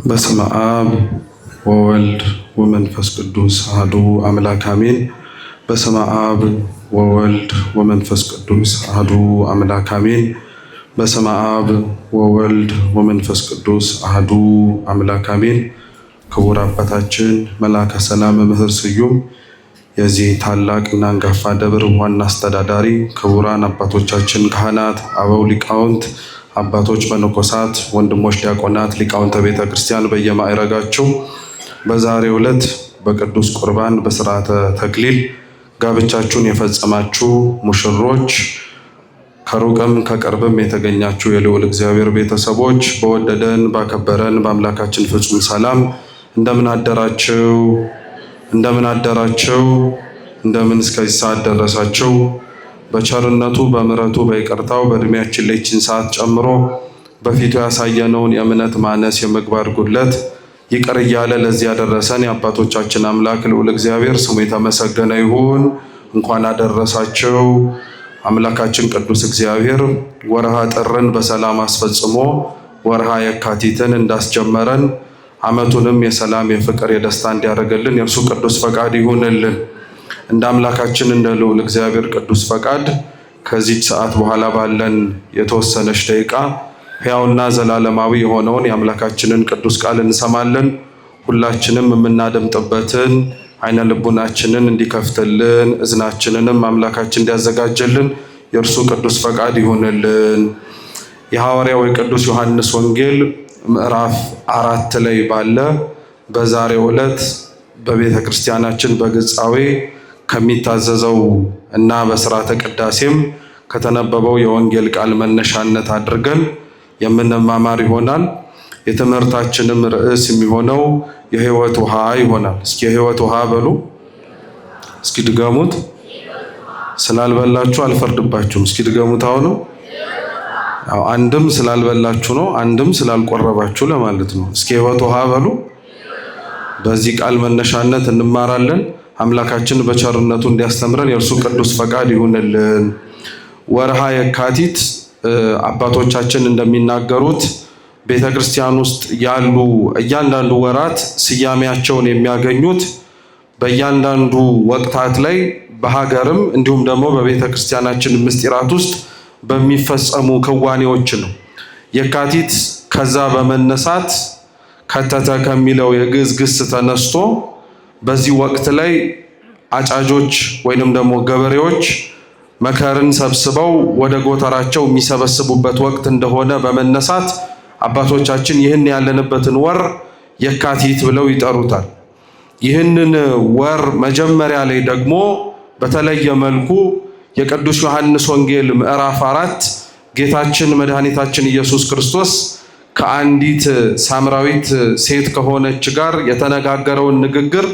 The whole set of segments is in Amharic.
በስመ አብ ወወልድ ወመንፈስ ቅዱስ አሐዱ አምላክ አሜን። በስመ አብ ወወልድ ወመንፈስ ቅዱስ አሐዱ አምላክ አሜን። በስመ አብ ወወልድ ወመንፈስ ቅዱስ አሐዱ አምላክ አሜን። ክቡር አባታችን መልአከ ሰላም መምህር ስዩም የዚህ ታላቅ እና አንጋፋ ደብር ዋና አስተዳዳሪ፣ ክቡራን አባቶቻችን ካህናት፣ አበው ሊቃውንት፣ አባቶች መነኮሳት፣ ወንድሞች ዲያቆናት፣ ሊቃውንተ ቤተ ክርስቲያን በየማዕረጋችሁ በዛሬው ዕለት በቅዱስ ቁርባን በስርዓተ ተክሊል ጋብቻችሁን የፈጸማችሁ ሙሽሮች፣ ከሩቅም ከቅርብም የተገኛችሁ የልዑል እግዚአብሔር ቤተሰቦች በወደደን ባከበረን በአምላካችን ፍጹም ሰላም እንደምን አደራችሁ? እንደምን አደራችሁ? እንደምን እስከዚህ ሰዓት ደረሳችሁ? በቸርነቱ በምሕረቱ በይቅርታው በእድሜያችን ላይ ይህችን ሰዓት ጨምሮ በፊቱ ያሳየነውን የእምነት ማነስ የምግባር ጉድለት ይቅር እያለ ለዚህ ያደረሰን የአባቶቻችን አምላክ ልዑል እግዚአብሔር ስሙ የተመሰገነ ይሁን። እንኳን አደረሳችሁ። አምላካችን ቅዱስ እግዚአብሔር ወርሃ ጥርን በሰላም አስፈጽሞ ወርሃ የካቲትን እንዳስጀመረን ዓመቱንም የሰላም የፍቅር የደስታ እንዲያደርግልን የእርሱ ቅዱስ ፈቃድ ይሁንልን። እንደ አምላካችን እንደ ልዑል እግዚአብሔር ቅዱስ ፈቃድ ከዚህ ሰዓት በኋላ ባለን የተወሰነች ደቂቃ ሕያውና ዘላለማዊ የሆነውን የአምላካችንን ቅዱስ ቃል እንሰማለን። ሁላችንም የምናደምጥበትን አይነ ልቡናችንን እንዲከፍትልን እዝናችንንም አምላካችን እንዲያዘጋጅልን የእርሱ ቅዱስ ፈቃድ ይሁንልን። የሐዋርያው የቅዱስ ዮሐንስ ወንጌል ምዕራፍ 4 ላይ ባለ በዛሬው ዕለት በቤተ ክርስቲያናችን በግጻዌ ከሚታዘዘው እና በስርዓተ ቅዳሴም ከተነበበው የወንጌል ቃል መነሻነት አድርገን የምንማማር ይሆናል። የትምህርታችንም ርዕስ የሚሆነው የሕይወት ውሃ ይሆናል። እስኪ የሕይወት ውሃ በሉ። እስኪ ድገሙት። ስላልበላችሁ አልፈርድባችሁም። እስኪ ድገሙት። አሁን አንድም ስላልበላችሁ ነው፣ አንድም ስላልቆረባችሁ ለማለት ነው። እስኪ የሕይወት ውሃ በሉ። በዚህ ቃል መነሻነት እንማራለን። አምላካችን በቸርነቱ እንዲያስተምረን የእርሱ ቅዱስ ፈቃድ ይሁንልን። ወርሃ የካቲት አባቶቻችን እንደሚናገሩት ቤተ ክርስቲያን ውስጥ ያሉ እያንዳንዱ ወራት ስያሜያቸውን የሚያገኙት በእያንዳንዱ ወቅታት ላይ በሀገርም እንዲሁም ደግሞ በቤተ ክርስቲያናችን ምስጢራት ውስጥ በሚፈጸሙ ክዋኔዎች ነው። የካቲት ከዛ በመነሳት ከተተ ከሚለው የግዕዝ ግስ ተነስቶ በዚህ ወቅት ላይ አጫጆች ወይንም ደግሞ ገበሬዎች መከርን ሰብስበው ወደ ጎተራቸው የሚሰበስቡበት ወቅት እንደሆነ በመነሳት አባቶቻችን ይህን ያለንበትን ወር የካቲት ብለው ይጠሩታል። ይህንን ወር መጀመሪያ ላይ ደግሞ በተለየ መልኩ የቅዱስ ዮሐንስ ወንጌል ምዕራፍ 4 ጌታችን መድኃኒታችን ኢየሱስ ክርስቶስ ከአንዲት ሳምራዊት ሴት ከሆነች ጋር የተነጋገረውን ንግግር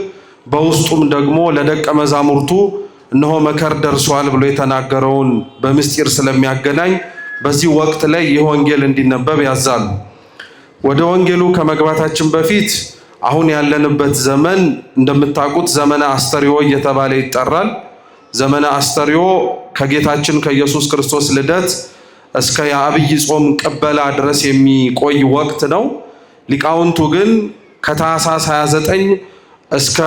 በውስጡም ደግሞ ለደቀ መዛሙርቱ እነሆ መከር ደርሷል ብሎ የተናገረውን በምስጢር ስለሚያገናኝ በዚህ ወቅት ላይ ይህ ወንጌል እንዲነበብ ያዛሉ። ወደ ወንጌሉ ከመግባታችን በፊት አሁን ያለንበት ዘመን እንደምታውቁት ዘመነ አስተርዮ እየተባለ ይጠራል። ዘመነ አስተርዮ ከጌታችን ከኢየሱስ ክርስቶስ ልደት እስከ የአብይ ጾም ቅበላ ድረስ የሚቆይ ወቅት ነው። ሊቃውንቱ ግን ከታኅሳስ 29 እስከ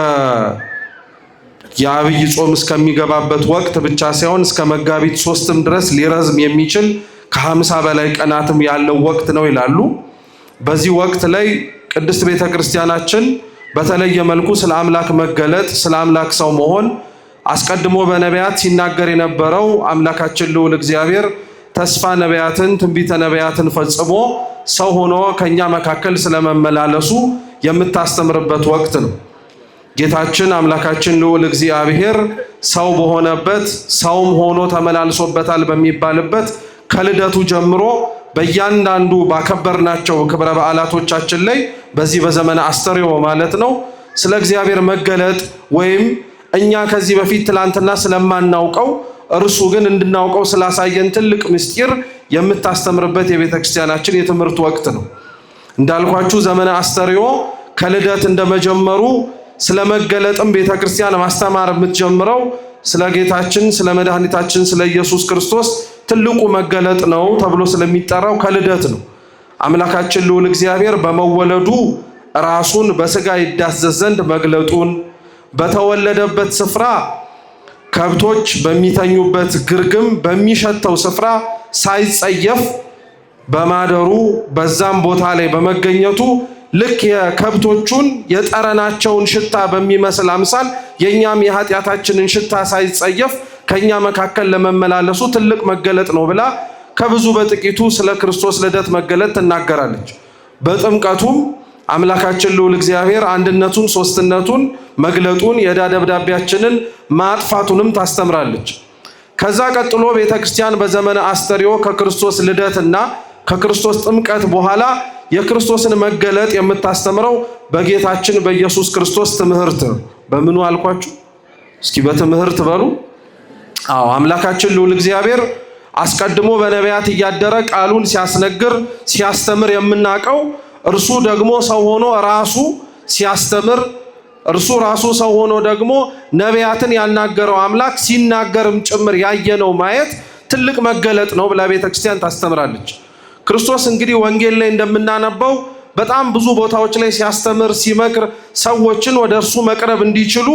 የአብይ ጾም እስከሚገባበት ወቅት ብቻ ሳይሆን እስከ መጋቢት 3ም ድረስ ሊረዝም የሚችል ከ50 በላይ ቀናትም ያለው ወቅት ነው ይላሉ። በዚህ ወቅት ላይ ቅድስት ቤተ ክርስቲያናችን በተለየ መልኩ ስለ አምላክ መገለጥ፣ ስለ አምላክ ሰው መሆን አስቀድሞ በነቢያት ሲናገር የነበረው አምላካችን ልዑል እግዚአብሔር ተስፋ ነቢያትን ትንቢተ ነቢያትን ፈጽሞ ሰው ሆኖ ከኛ መካከል ስለመመላለሱ የምታስተምርበት ወቅት ነው። ጌታችን አምላካችን ልዑል እግዚአብሔር ሰው በሆነበት ሰውም ሆኖ ተመላልሶበታል በሚባልበት ከልደቱ ጀምሮ በእያንዳንዱ ባከበርናቸው ክብረ በዓላቶቻችን ላይ በዚህ በዘመነ አስተርዮ ማለት ነው ስለ እግዚአብሔር መገለጥ ወይም እኛ ከዚህ በፊት ትላንትና ስለማናውቀው እርሱ ግን እንድናውቀው ስላሳየን ትልቅ ምስጢር የምታስተምርበት የቤተ ክርስቲያናችን የትምህርት ወቅት ነው። እንዳልኳችሁ ዘመነ አስተርዮ ከልደት እንደመጀመሩ ስለመገለጥም ቤተ ክርስቲያን ማስተማር የምትጀምረው ስለ ጌታችን ስለ መድኃኒታችን ስለ ኢየሱስ ክርስቶስ ትልቁ መገለጥ ነው ተብሎ ስለሚጠራው ከልደት ነው። አምላካችን ልዑል እግዚአብሔር በመወለዱ ራሱን በሥጋ ይዳሰስ ዘንድ መግለጡን በተወለደበት ስፍራ ከብቶች በሚተኙበት ግርግም በሚሸተው ስፍራ ሳይጸየፍ በማደሩ በዛም ቦታ ላይ በመገኘቱ ልክ የከብቶቹን የጠረናቸውን ሽታ በሚመስል አምሳል የኛም የኃጢአታችንን ሽታ ሳይጸየፍ ከኛ መካከል ለመመላለሱ ትልቅ መገለጥ ነው ብላ ከብዙ በጥቂቱ ስለ ክርስቶስ ልደት መገለጥ ትናገራለች። በጥምቀቱም አምላካችን ልዑል እግዚአብሔር አንድነቱን ሶስትነቱን መግለጡን የዕዳ ደብዳቤያችንን ማጥፋቱንም ታስተምራለች። ከዛ ቀጥሎ ቤተክርስቲያን በዘመነ አስተርእዮ ከክርስቶስ ልደትና ከክርስቶስ ጥምቀት በኋላ የክርስቶስን መገለጥ የምታስተምረው በጌታችን በኢየሱስ ክርስቶስ ትምህርት በምኑ አልኳችሁ? እስኪ በትምህርት በሉ። አዎ አምላካችን ልዑል እግዚአብሔር አስቀድሞ በነቢያት እያደረ ቃሉን ሲያስነግር ሲያስተምር የምናውቀው እርሱ ደግሞ ሰው ሆኖ ራሱ ሲያስተምር እርሱ ራሱ ሰው ሆኖ ደግሞ ነቢያትን ያናገረው አምላክ ሲናገርም ጭምር ያየነው ማየት ትልቅ መገለጥ ነው ብላ ቤተክርስቲያን ታስተምራለች። ክርስቶስ እንግዲህ ወንጌል ላይ እንደምናነበው በጣም ብዙ ቦታዎች ላይ ሲያስተምር ሲመክር ሰዎችን ወደ እርሱ መቅረብ እንዲችሉ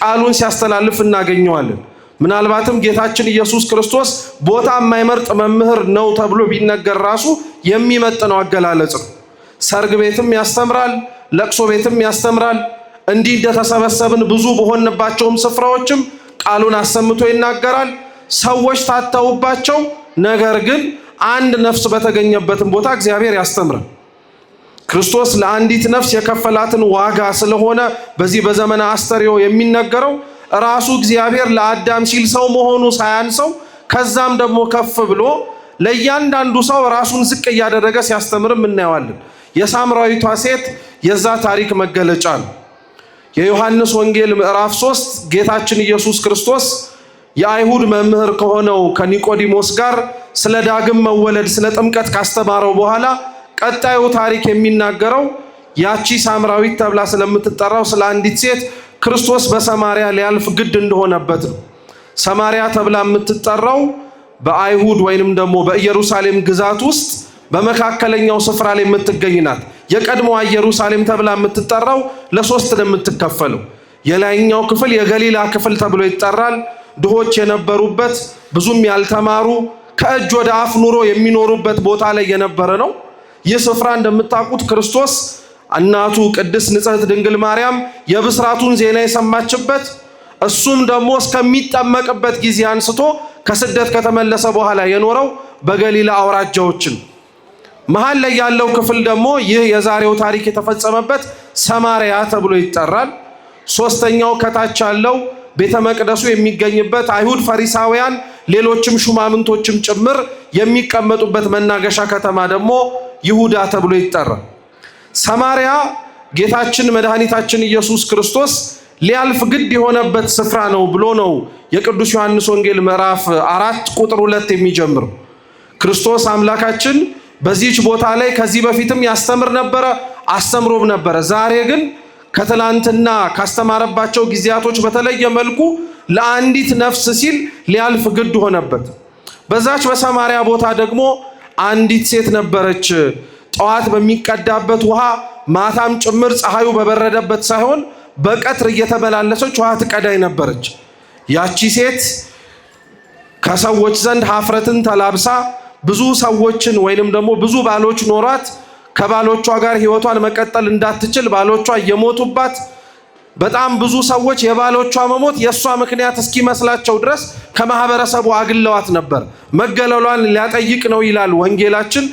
ቃሉን ሲያስተላልፍ እናገኘዋለን። ምናልባትም ጌታችን ኢየሱስ ክርስቶስ ቦታ የማይመርጥ መምህር ነው ተብሎ ቢነገር ራሱ የሚመጥነው አገላለጽ ነው። ሰርግ ቤትም ያስተምራል፣ ለቅሶ ቤትም ያስተምራል። እንዲህ እንደተሰበሰብን ብዙ በሆንባቸውም ስፍራዎችም ቃሉን አሰምቶ ይናገራል። ሰዎች ታተውባቸው ነገር ግን አንድ ነፍስ በተገኘበትም ቦታ እግዚአብሔር ያስተምራል። ክርስቶስ ለአንዲት ነፍስ የከፈላትን ዋጋ ስለሆነ በዚህ በዘመነ አስተርእዮ የሚነገረው ራሱ እግዚአብሔር ለአዳም ሲል ሰው መሆኑ ሳያንሰው ከዛም ደግሞ ከፍ ብሎ ለእያንዳንዱ ሰው ራሱን ዝቅ እያደረገ ሲያስተምርም እናየዋለን። የሳምራዊቷ ሴት የዛ ታሪክ መገለጫ ነው። የዮሐንስ ወንጌል ምዕራፍ 3 ጌታችን ኢየሱስ ክርስቶስ የአይሁድ መምህር ከሆነው ከኒቆዲሞስ ጋር ስለ ዳግም መወለድ ስለ ጥምቀት ካስተማረው በኋላ ቀጣዩ ታሪክ የሚናገረው ያቺ ሳምራዊት ተብላ ስለምትጠራው ስለ አንዲት ሴት ክርስቶስ በሰማሪያ ሊያልፍ ግድ እንደሆነበት ነው። ሰማሪያ ተብላ የምትጠራው በአይሁድ ወይንም ደግሞ በኢየሩሳሌም ግዛት ውስጥ በመካከለኛው ስፍራ ላይ የምትገኝ ናት። የቀድሞዋ ኢየሩሳሌም ተብላ የምትጠራው ለሶስት ነው የምትከፈለው። የላይኛው ክፍል የገሊላ ክፍል ተብሎ ይጠራል። ድሆች የነበሩበት ብዙም ያልተማሩ ከእጅ ወደ አፍ ኑሮ የሚኖሩበት ቦታ ላይ የነበረ ነው። ይህ ስፍራ እንደምታውቁት ክርስቶስ እናቱ ቅድስት ንጽሕት ድንግል ማርያም የብስራቱን ዜና የሰማችበት እሱም ደግሞ እስከሚጠመቅበት ጊዜ አንስቶ ከስደት ከተመለሰ በኋላ የኖረው በገሊላ አውራጃዎችን መሃል ላይ ያለው ክፍል ደግሞ ይህ የዛሬው ታሪክ የተፈጸመበት ሰማሪያ ተብሎ ይጠራል። ሶስተኛው ከታች ያለው ቤተ መቅደሱ የሚገኝበት አይሁድ ፈሪሳውያን ሌሎችም ሹማምንቶችም ጭምር የሚቀመጡበት መናገሻ ከተማ ደግሞ ይሁዳ ተብሎ ይጠራል። ሰማሪያ ጌታችን መድኃኒታችን ኢየሱስ ክርስቶስ ሊያልፍ ግድ የሆነበት ስፍራ ነው ብሎ ነው የቅዱስ ዮሐንስ ወንጌል ምዕራፍ 4 ቁጥር 2 የሚጀምረው። ክርስቶስ አምላካችን በዚህች ቦታ ላይ ከዚህ በፊትም ያስተምር ነበረ፣ አስተምሮም ነበረ። ዛሬ ግን ከትላንትና ካስተማረባቸው ጊዜያቶች በተለየ መልኩ ለአንዲት ነፍስ ሲል ሊያልፍ ግድ ሆነበት። በዛች በሰማሪያ ቦታ ደግሞ አንዲት ሴት ነበረች። ጠዋት በሚቀዳበት ውሃ ማታም ጭምር ፀሐዩ በበረደበት ሳይሆን በቀትር እየተመላለሰች ውሃ ትቀዳይ ነበረች። ያቺ ሴት ከሰዎች ዘንድ ኀፍረትን ተላብሳ ብዙ ሰዎችን ወይንም ደግሞ ብዙ ባሎች ኖሯት ከባሎቿ ጋር ሕይወቷን መቀጠል እንዳትችል ባሎቿ እየሞቱባት በጣም ብዙ ሰዎች የባሎቿ መሞት የእሷ ምክንያት እስኪመስላቸው ድረስ ከማህበረሰቡ አግለዋት ነበር። መገለሏን ሊያጠይቅ ነው ይላል ወንጌላችን።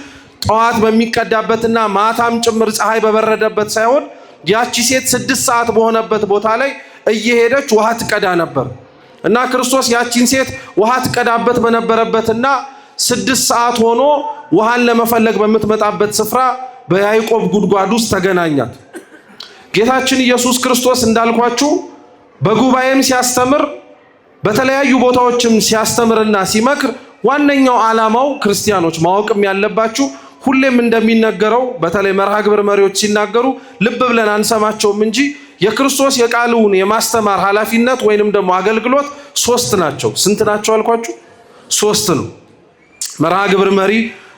ጠዋት በሚቀዳበትና ማታም ጭምር ፀሐይ በበረደበት ሳይሆን ያቺ ሴት 6 ሰዓት በሆነበት ቦታ ላይ እየሄደች ውሃ ትቀዳ ነበር እና ክርስቶስ ያቺን ሴት ውሃ ትቀዳበት በነበረበትና 6 ሰዓት ሆኖ ውሃን ለመፈለግ በምትመጣበት ስፍራ በያዕቆብ ጉድጓድ ውስጥ ተገናኛት። ጌታችን ኢየሱስ ክርስቶስ እንዳልኳችሁ በጉባኤም ሲያስተምር በተለያዩ ቦታዎችም ሲያስተምርና ሲመክር ዋነኛው ዓላማው ክርስቲያኖች ማወቅም ያለባችሁ ሁሌም እንደሚነገረው በተለይ መርሃ ግብር መሪዎች ሲናገሩ ልብ ብለን አንሰማቸውም እንጂ የክርስቶስ የቃሉን የማስተማር ኃላፊነት ወይንም ደግሞ አገልግሎት 3 ናቸው። ስንት ናቸው አልኳችሁ? 3 ነው። መርሃ ግብር መሪ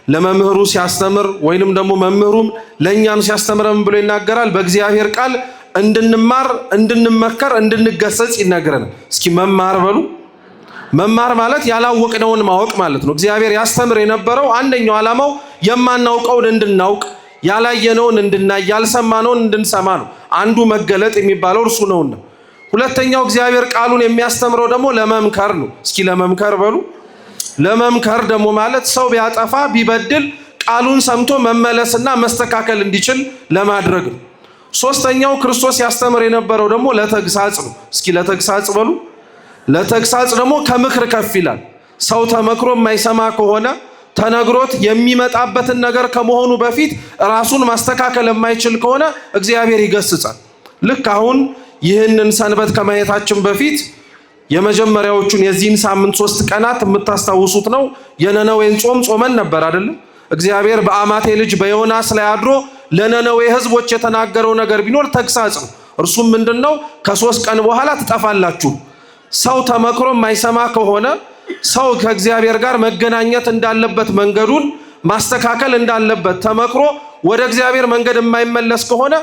ለመምህሩ ሲያስተምር ወይንም ደግሞ መምህሩም ለኛን ሲያስተምረን ብሎ ይናገራል። በእግዚአብሔር ቃል እንድንማር፣ እንድንመከር፣ እንድንገሰጽ ይናገረናል። እስኪ መማር በሉ። መማር ማለት ያላወቅነውን ማወቅ ማለት ነው። እግዚአብሔር ያስተምር የነበረው አንደኛው ዓላማው የማናውቀውን እንድናውቅ፣ ያላየነውን እንድናይ፣ ያልሰማነውን እንድንሰማ ነው። አንዱ መገለጥ የሚባለው እርሱ ነውና፣ ሁለተኛው እግዚአብሔር ቃሉን የሚያስተምረው ደግሞ ለመምከር ነው። እስኪ ለመምከር በሉ። ለመምከር ደግሞ ማለት ሰው ቢያጠፋ ቢበድል ቃሉን ሰምቶ መመለስና መስተካከል እንዲችል ለማድረግ ነው። ሶስተኛው ክርስቶስ ያስተምር የነበረው ደግሞ ለተግሳጽ ነው። እስኪ ለተግሳጽ በሉ። ለተግሳጽ ደግሞ ከምክር ከፍ ይላል። ሰው ተመክሮ የማይሰማ ከሆነ ተነግሮት የሚመጣበትን ነገር ከመሆኑ በፊት ራሱን ማስተካከል የማይችል ከሆነ እግዚአብሔር ይገስጻል። ልክ አሁን ይህንን ሰንበት ከማየታችን በፊት የመጀመሪያዎቹን የዚህን ሳምንት 3 ቀናት የምታስታውሱት ነው። የነነዌን ጾም ጾመን ነበር አይደለም? እግዚአብሔር በአማቴ ልጅ በዮናስ ላይ አድሮ ለነነዌ ሕዝቦች የተናገረው ነገር ቢኖር ተግሳጽ ነው። እርሱም ምንድነው? ከ3 ቀን በኋላ ትጠፋላችሁ። ሰው ተመክሮ የማይሰማ ከሆነ ሰው ከእግዚአብሔር ጋር መገናኘት እንዳለበት መንገዱን ማስተካከል እንዳለበት ተመክሮ ወደ እግዚአብሔር መንገድ የማይመለስ ከሆነ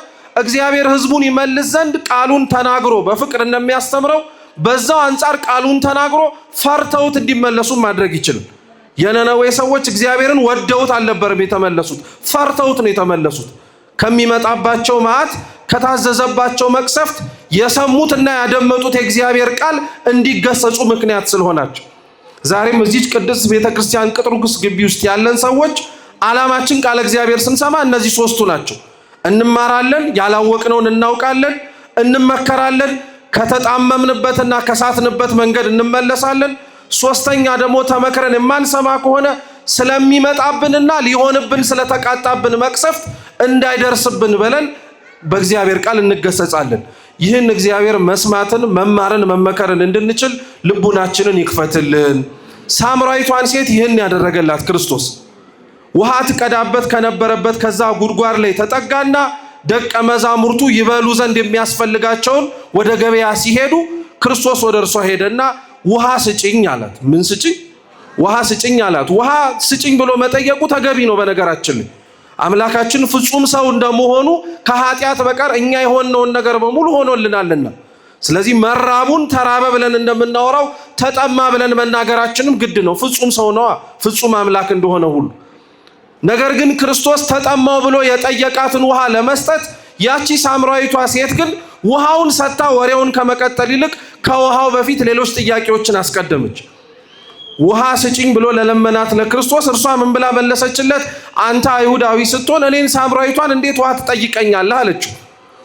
እግዚአብሔር ሕዝቡን ይመልስ ዘንድ ቃሉን ተናግሮ በፍቅር እንደሚያስተምረው በዛው አንጻር ቃሉን ተናግሮ ፈርተውት እንዲመለሱ ማድረግ ይችላል። የነነዌ ሰዎች እግዚአብሔርን ወደውት አልነበረም የተመለሱት፣ ፈርተውት ነው የተመለሱት። ከሚመጣባቸው መዓት ከታዘዘባቸው መቅሰፍት የሰሙትና ያደመጡት የእግዚአብሔር ቃል እንዲገሰጹ ምክንያት ስለሆናቸው ዛሬም እዚህ ቅድስት ቤተክርስቲያን ቅጥር ግቢ ውስጥ ያለን ሰዎች ዓላማችን ቃል እግዚአብሔር ስንሰማ እነዚህ 3ቱ ናቸው። እንማራለን፣ ያላወቅነውን እናውቃለን፣ እንመከራለን፣ ከተጣመምንበትና ከሳትንበት መንገድ እንመለሳለን። ሶስተኛ ደግሞ ተመክረን የማንሰማ ከሆነ ስለሚመጣብንና ሊሆንብን ስለተቃጣብን መቅሰፍት እንዳይደርስብን ብለን በእግዚአብሔር ቃል እንገሰጻለን። ይህን እግዚአብሔር መስማትን፣ መማርን፣ መመከርን እንድንችል ልቡናችንን ይክፈትልን። ሳምራዊቷን ሴት ይህን ያደረገላት ክርስቶስ ውሃ ትቀዳበት ከነበረበት ከዛ ጉድጓድ ላይ ተጠጋና ደቀ መዛሙርቱ ይበሉ ዘንድ የሚያስፈልጋቸውን ወደ ገበያ ሲሄዱ ክርስቶስ ወደ እርሷ ሄደና ውሃ ስጭኝ አላት። ምን ስጭኝ? ውሃ ስጭኝ አላት። ውሃ ስጭኝ ብሎ መጠየቁ ተገቢ ነው። በነገራችን ላይ አምላካችን ፍጹም ሰው እንደመሆኑ ከኃጢአት በቀር እኛ የሆነውን ነገር በሙሉ ሆኖልናልና፣ ስለዚህ መራቡን ተራበ ብለን እንደምናወራው ተጠማ ብለን መናገራችንም ግድ ነው። ፍጹም ሰው ነዋ፣ ፍጹም አምላክ እንደሆነ ሁሉ። ነገር ግን ክርስቶስ ተጠማው ብሎ የጠየቃትን ውሃ ለመስጠት ያቺ ሳምራዊቷ ሴት ግን ውሃውን ሰጥታ ወሬውን ከመቀጠል ይልቅ ከውሃው በፊት ሌሎች ጥያቄዎችን አስቀደመች። ውሃ ስጭኝ ብሎ ለለመናት ለክርስቶስ እርሷ ምን ብላ መለሰችለት? አንተ አይሁዳዊ ስትሆን እኔን ሳምራዊቷን እንዴት ውሃ ትጠይቀኛለህ አለችው።